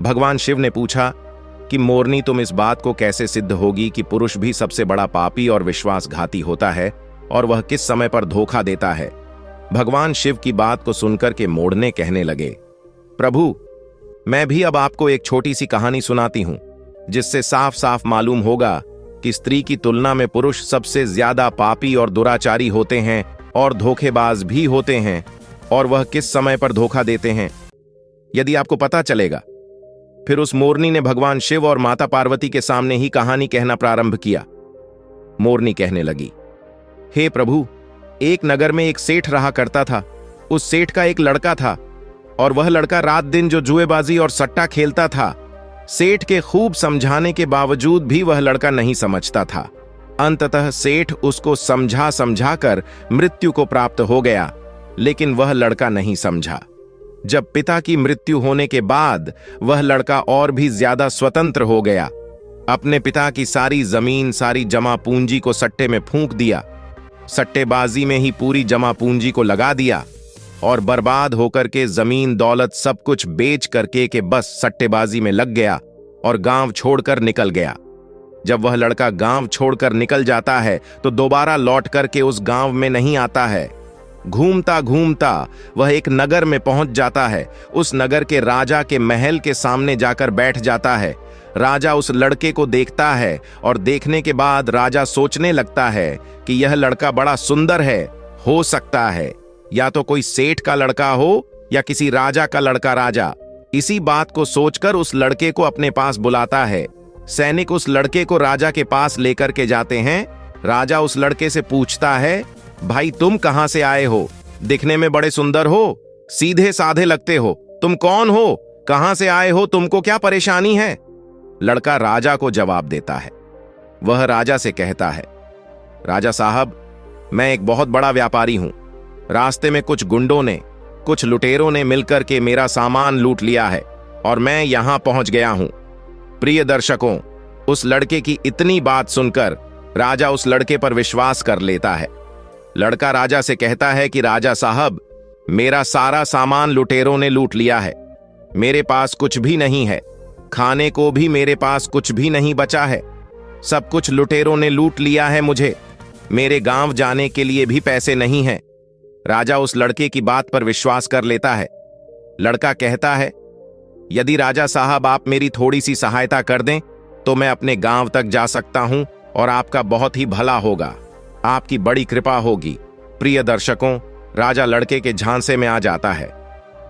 भगवान शिव ने पूछा कि मोरनी, तुम इस बात को कैसे सिद्ध होगी कि पुरुष भी सबसे बड़ा पापी और विश्वासघाती होता है, और वह किस समय पर धोखा देता है? भगवान शिव की बात को सुनकर के मोरने कहने लगे, प्रभु, मैं भी अब आपको एक छोटी सी कहानी सुनाती हूं, जिससे साफ साफ मालूम होगा कि स्त्री की तुलना में पुरुष सबसे ज्यादा पापी और दुराचारी होते हैं और धोखेबाज भी होते हैं, और वह किस समय पर धोखा देते हैं यदि आपको पता चलेगा। फिर उस मोरनी ने भगवान शिव और माता पार्वती के सामने ही कहानी कहना प्रारंभ किया। मोरनी कहने लगी, हे प्रभु, एक नगर में एक सेठ रहा करता था। उस सेठ का एक लड़का था, और वह लड़का रात दिन जो जुएबाजी और सट्टा खेलता था, सेठ के खूब समझाने के बावजूद भी वह लड़का नहीं समझता था। अंततः सेठ उसको समझा समझाकर मृत्यु को प्राप्त हो गया, लेकिन वह लड़का नहीं समझा। जब पिता की मृत्यु होने के बाद वह लड़का और भी ज्यादा स्वतंत्र हो गया। अपने पिता की सारी जमीन, सारी जमा पूंजी को सट्टे में फूंक दिया, सट्टेबाजी में ही पूरी जमा पूंजी को लगा दिया, और बर्बाद होकर के जमीन दौलत सब कुछ बेच करके के बस सट्टेबाजी में लग गया और गांव छोड़कर निकल गया। जब वह लड़का गांव छोड़कर निकल जाता है तो दोबारा लौट करके उस गांव में नहीं आता है। घूमता घूमता वह एक नगर में पहुंच जाता है। उस नगर के राजा के महल के सामने जाकर बैठ जाता है। राजा उस लड़के को देखता है, और देखने के बाद राजा सोचने लगता है कि यह लड़का बड़ा सुंदर है, हो सकता है या तो कोई सेठ का लड़का हो या किसी राजा का लड़का राजा। इसी बात को सोचकर उस लड़के को अपने पास बुलाता है। सैनिक उस लड़के को राजा के पास लेकर के जाते हैं। राजा उस लड़के से पूछता है, भाई, तुम कहां से आए हो? दिखने में बड़े सुंदर हो, सीधे साधे लगते हो, तुम कौन हो? कहां से आए हो? तुमको क्या परेशानी है? लड़का राजा को जवाब देता है। वह राजा से कहता है, राजा साहब, मैं एक बहुत बड़ा व्यापारी हूं। रास्ते में कुछ गुंडों ने, कुछ लुटेरों ने मिलकर के मेरा सामान लूट लिया है और मैं यहां पहुंच गया हूं। प्रिय दर्शकों, उस लड़के की इतनी बात सुनकर राजा उस लड़के पर विश्वास कर लेता है। लड़का राजा से कहता है कि राजा साहब, मेरा सारा सामान लुटेरों ने लूट लिया है। मेरे पास कुछ भी नहीं है, खाने को भी मेरे पास कुछ भी नहीं बचा है। सब कुछ लुटेरों ने लूट लिया है मुझे। मेरे गांव जाने के लिए भी पैसे नहीं हैं। राजा उस लड़के की बात पर विश्वास कर लेता है। लड़का कहता है, यदि राजा साहब आप मेरी थोड़ी सी सहायता कर दें तो मैं अपने गांव तक जा सकता हूं और आपका बहुत ही भला होगा, आपकी बड़ी कृपा होगी। प्रिय दर्शकों, राजा लड़के के झांसे में आ जाता है।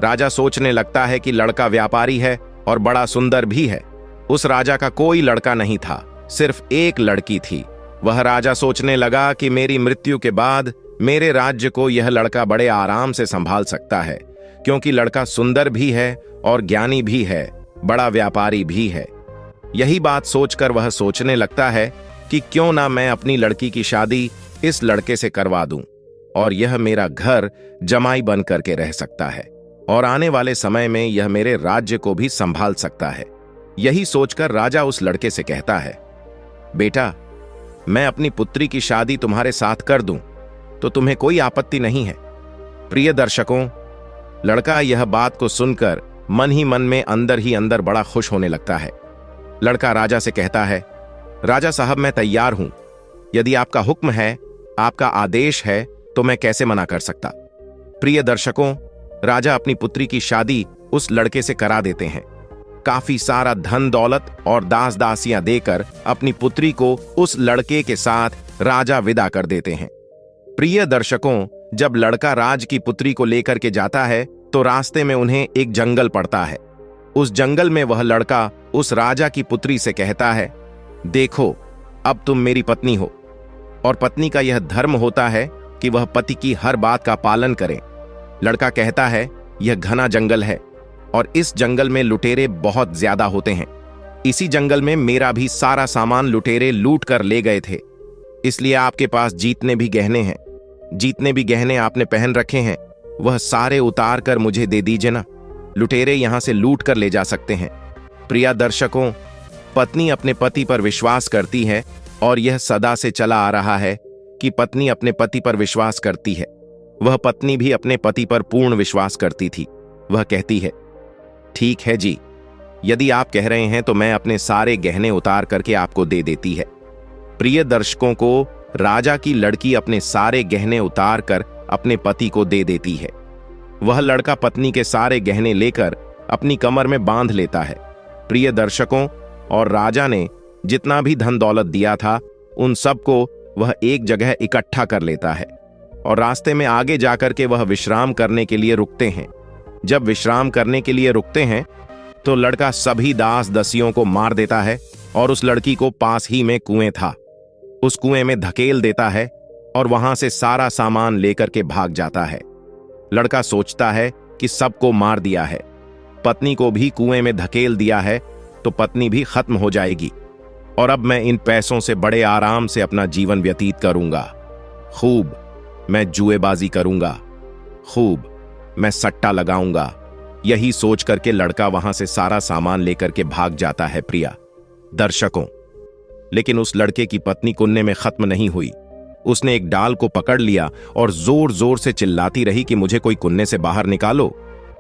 राजा सोचने लगता है कि लड़का व्यापारी है और बड़ा सुंदर भी है। उस राजा का कोई लड़का नहीं था, सिर्फ एक लड़की थी। वह राजा सोचने लगा कि मेरी मृत्यु के बाद मेरे राज्य को यह लड़का बड़े आराम से संभाल सकता है, क्योंकि लड़का सुंदर भी है और ज्ञानी भी है, बड़ा व्यापारी भी है। यही बात सोचकर वह सोचने लगता है कि क्यों ना मैं अपनी लड़की की शादी इस लड़के से करवा दूं और यह मेरा घर जमाई बन करके रह सकता है और आने वाले समय में यह मेरे राज्य को भी संभाल सकता है। यही सोचकर राजा उस लड़के से कहता है, बेटा, मैं अपनी पुत्री की शादी तुम्हारे साथ कर दूं तो तुम्हें कोई आपत्ति नहीं है। प्रिय दर्शकों, लड़का यह बात को सुनकर मन ही मन में अंदर ही अंदर बड़ा खुश होने लगता है। लड़का राजा से कहता है, राजा साहब, मैं तैयार हूं। यदि आपका हुक्म है, आपका आदेश है, तो मैं कैसे मना कर सकता। प्रिय दर्शकों, राजा अपनी पुत्री की शादी उस लड़के से करा देते हैं। काफी सारा धन दौलत और दास दासियां देकर अपनी पुत्री को उस लड़के के साथ राजा विदा कर देते हैं। प्रिय दर्शकों, जब लड़का राज की पुत्री को लेकर के जाता है तो रास्ते में उन्हें एक जंगल पड़ता है। उस जंगल में वह लड़का उस राजा की पुत्री से कहता है, देखो, अब तुम मेरी पत्नी हो और पत्नी का यह धर्म होता है कि वह पति की हर बात का पालन करे। लड़का कहता है, यह घना जंगल है और इस जंगल में लुटेरे बहुत ज्यादा होते हैं। इसी जंगल में मेरा भी सारा सामान लुटेरे लूट कर ले गए थे, इसलिए आपके पास जितने भी गहने हैं, जितने भी गहने आपने पहन रखे हैं, वह सारे उतार कर मुझे दे दीजिए ना। लुटेरे यहां से लूट कर ले जा सकते हैं। प्रिय दर्शकों, पत्नी अपने पति पर विश्वास करती है और यह सदा से चला आ रहा है कि पत्नी अपने पति पर विश्वास करती है। वह पत्नी भी अपने पति पर पूर्ण विश्वास करती थी। वह कहती है, ठीक है जी, यदि आप कह रहे हैं तो मैं अपने सारे गहने उतार करके आपको दे देती है। प्रिय दर्शकों को, राजा की लड़की अपने सारे गहने उतार कर अपने पति को दे देती है। वह लड़का पत्नी के सारे गहने लेकर अपनी कमर में बांध लेता है। प्रिय दर्शकों, और राजा ने जितना भी धन दौलत दिया था उन सबको वह एक जगह इकट्ठा कर लेता है और रास्ते में आगे जाकर के वह विश्राम करने के लिए रुकते हैं। जब विश्राम करने के लिए रुकते हैं तो लड़का सभी दास दसियों को मार देता है और उस लड़की को पास ही में कुएं था, उस कुएं में धकेल देता है और वहां से सारा सामान लेकर के भाग जाता है। लड़का सोचता है कि सबको मार दिया है, पत्नी को भी कुएं में धकेल दिया है तो पत्नी भी खत्म हो जाएगी और अब मैं इन पैसों से बड़े आराम से अपना जीवन व्यतीत करूंगा। खूब मैं जुएबाजी करूंगा, खूब मैं सट्टा लगाऊंगा। यही सोच करके लड़का वहां से सारा सामान लेकर के भाग जाता है। प्रिया दर्शकों, लेकिन उस लड़के की पत्नी कुन्ने में खत्म नहीं हुई। उसने एक डाल को पकड़ लिया और जोर जोर से चिल्लाती रही कि मुझे कोई कुन्ने से बाहर निकालो।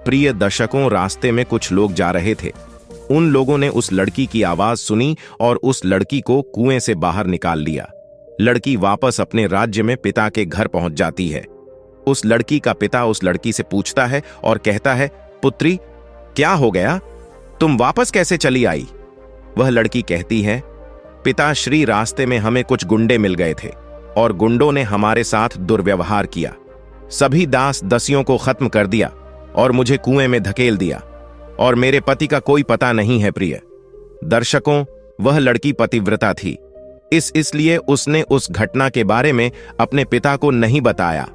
प्रिय दर्शकों, रास्ते में कुछ लोग जा रहे थे। उन लोगों ने उस लड़की की आवाज सुनी और उस लड़की को कुएं से बाहर निकाल लिया। लड़की वापस अपने राज्य में पिता के घर पहुंच जाती है। उस लड़की का पिता उस लड़की से पूछता है और कहता है, पुत्री, क्या हो गया? तुम वापस कैसे चली आई? वह लड़की कहती है, पिताश्री, रास्ते में हमें कुछ गुंडे मिल गए थे और गुंडों ने हमारे साथ दुर्व्यवहार किया, सभी दास दसियों को खत्म कर दिया और मुझे कुएं में धकेल दिया और मेरे पति का कोई पता नहीं है। प्रिय दर्शकों, वह लड़की पतिव्रता थी, इसलिए उसने उस घटना के बारे में अपने पिता को नहीं बताया।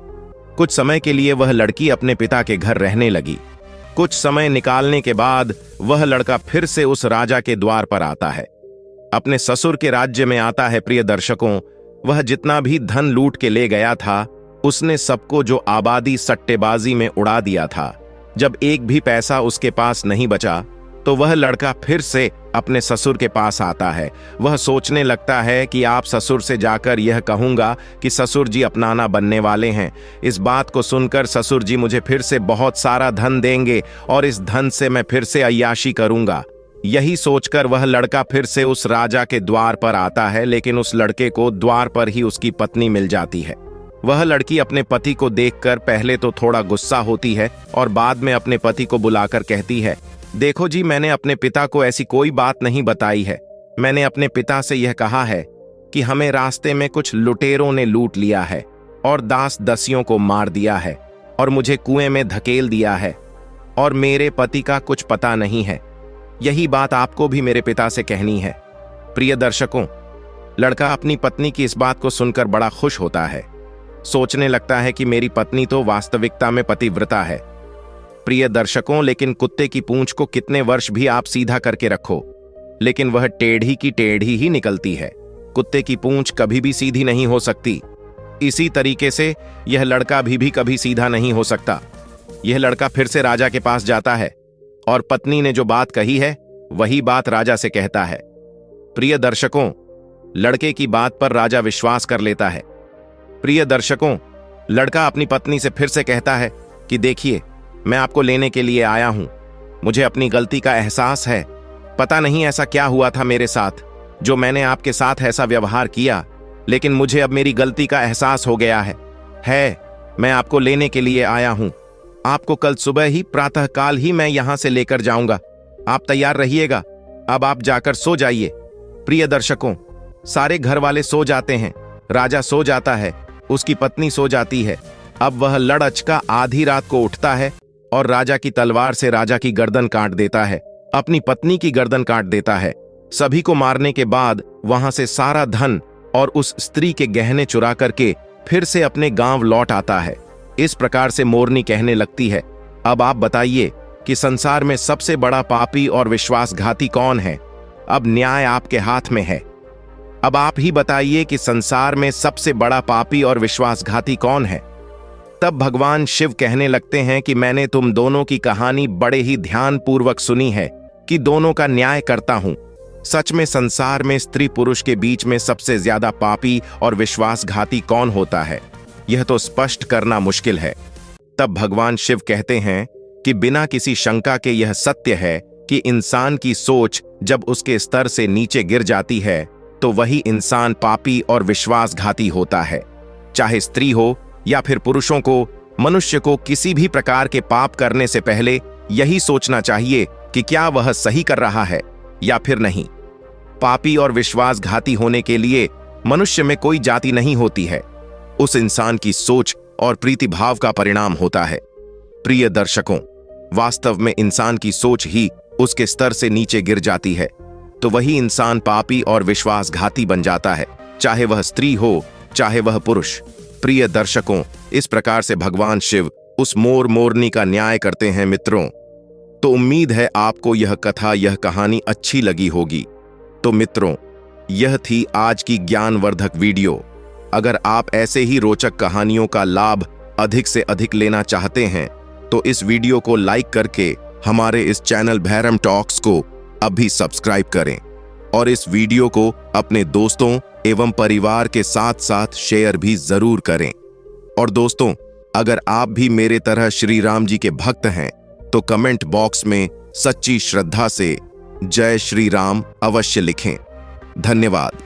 कुछ समय के लिए वह लड़की अपने पिता के घर रहने लगी। कुछ समय निकालने के बाद वह लड़का फिर से उस राजा के द्वार पर आता है, अपने ससुर के राज्य में आता है। प्रिय दर्शकों, वह जितना भी धन लूट के ले गया था उसने सबको जो आबादी सट्टेबाजी में उड़ा दिया था। जब एक भी पैसा उसके पास नहीं बचा तो वह लड़का फिर से अपने ससुर के पास आता है। वह सोचने लगता है कि आप ससुर से जाकर यह कहूंगा कि ससुर जी अपनाना बनने वाले हैं। इस बात को सुनकर ससुर जी मुझे फिर से बहुत सारा धन देंगे और इस धन से मैं फिर से अय्याशी करूंगा। यही सोचकर वह लड़का फिर से उस राजा के द्वार पर आता है, लेकिन उस लड़के को द्वार पर ही उसकी पत्नी मिल जाती है। वह लड़की अपने पति को देखकर पहले तो थोड़ा गुस्सा होती है और बाद में अपने पति को बुलाकर कहती है, देखो जी, मैंने अपने पिता को ऐसी कोई बात नहीं बताई है। मैंने अपने पिता से यह कहा है कि हमें रास्ते में कुछ लुटेरों ने लूट लिया है और दास दसियों को मार दिया है और मुझे कुएं में धकेल दिया है और मेरे पति का कुछ पता नहीं है। यही बात आपको भी मेरे पिता से कहनी है। प्रिय दर्शकों, लड़का अपनी पत्नी की इस बात को सुनकर बड़ा खुश होता है। सोचने लगता है कि मेरी पत्नी तो वास्तविकता में पतिव्रता है। प्रिय दर्शकों, लेकिन कुत्ते की पूंछ को कितने वर्ष भी आप सीधा करके रखो, लेकिन वह टेढ़ी की टेढ़ी ही निकलती है। कुत्ते की पूंछ कभी भी सीधी नहीं हो सकती। इसी तरीके से यह लड़का भी कभी सीधा नहीं हो सकता। यह लड़का फिर से राजा के पास जाता है और पत्नी ने जो बात कही है वही बात राजा से कहता है। प्रिय दर्शकों, लड़के की बात पर राजा विश्वास कर लेता है। प्रिय दर्शकों, लड़का अपनी पत्नी से फिर से कहता है कि देखिए, मैं आपको लेने के लिए आया हूं। मुझे अपनी गलती का एहसास है। पता नहीं ऐसा क्या हुआ था मेरे साथ जो मैंने आपके साथ ऐसा व्यवहार किया, लेकिन मुझे अब मेरी गलती का एहसास हो गया है। मैं आपको लेने के लिए आया हूं। आपको कल सुबह ही प्रातःकाल ही मैं यहां से लेकर जाऊंगा। आप तैयार रहिएगा। अब आप जाकर सो जाइए। प्रिय दर्शकों, सारे घर वाले सो जाते हैं। राजा सो जाता है, उसकी पत्नी सो जाती है। अब वह लड़अचका आधी रात को उठता है और राजा की तलवार से राजा की गर्दन काट देता है, अपनी पत्नी की गर्दन काट देता है। सभी को मारने के बाद वहां से सारा धन और उस स्त्री के गहने चुरा करके फिर से अपने गांव लौट आता है। इस प्रकार से मोरनी कहने लगती है, अब आप बताइए कि संसार में सबसे बड़ा पापी और विश्वासघाती कौन है? अब न्याय आपके हाथ में है। अब आप ही बताइए कि संसार में सबसे बड़ा पापी और विश्वासघाती कौन है? तब भगवान शिव कहने लगते हैं कि मैंने तुम दोनों की कहानी बड़े ही ध्यानपूर्वक सुनी है कि दोनों का न्याय करता हूं। सच में संसार में स्त्री पुरुष के बीच में सबसे ज्यादा पापी और विश्वासघाती कौन होता है, यह तो स्पष्ट करना मुश्किल है। तब भगवान शिव कहते हैं कि बिना किसी शंका के यह सत्य है कि इंसान की सोच जब उसके स्तर से नीचे गिर जाती है तो वही इंसान पापी और विश्वासघाती होता है। चाहे स्त्री हो या फिर पुरुषों को, मनुष्य को किसी भी प्रकार के पाप करने से पहले यही सोचना चाहिए कि क्या वह सही कर रहा है या फिर नहीं। पापी और विश्वासघाती होने के लिए मनुष्य में कोई जाति नहीं होती है, उस इंसान की सोच और प्रीतिभाव का परिणाम होता है। प्रिय दर्शकों, वास्तव में इंसान की सोच ही उसके स्तर से नीचे गिर जाती है तो वही इंसान पापी और विश्वासघाती बन जाता है, चाहे वह स्त्री हो चाहे वह पुरुष। प्रिय दर्शकों, इस प्रकार से भगवान शिव उस मोर मोरनी का न्याय करते हैं। मित्रों, तो उम्मीद है आपको यह कथा, यह कहानी अच्छी लगी होगी। तो मित्रों, यह थी आज की ज्ञानवर्धक वीडियो। अगर आप ऐसे ही रोचक कहानियों का लाभ अधिक से अधिक लेना चाहते हैं तो इस वीडियो को लाइक करके हमारे इस चैनल भैरम टॉक्स को अभी सब्सक्राइब करें और इस वीडियो को अपने दोस्तों एवं परिवार के साथ साथ शेयर भी जरूर करें। और दोस्तों, अगर आप भी मेरे तरह श्री राम जी के भक्त हैं तो कमेंट बॉक्स में सच्ची श्रद्धा से जय श्री राम अवश्य लिखें। धन्यवाद।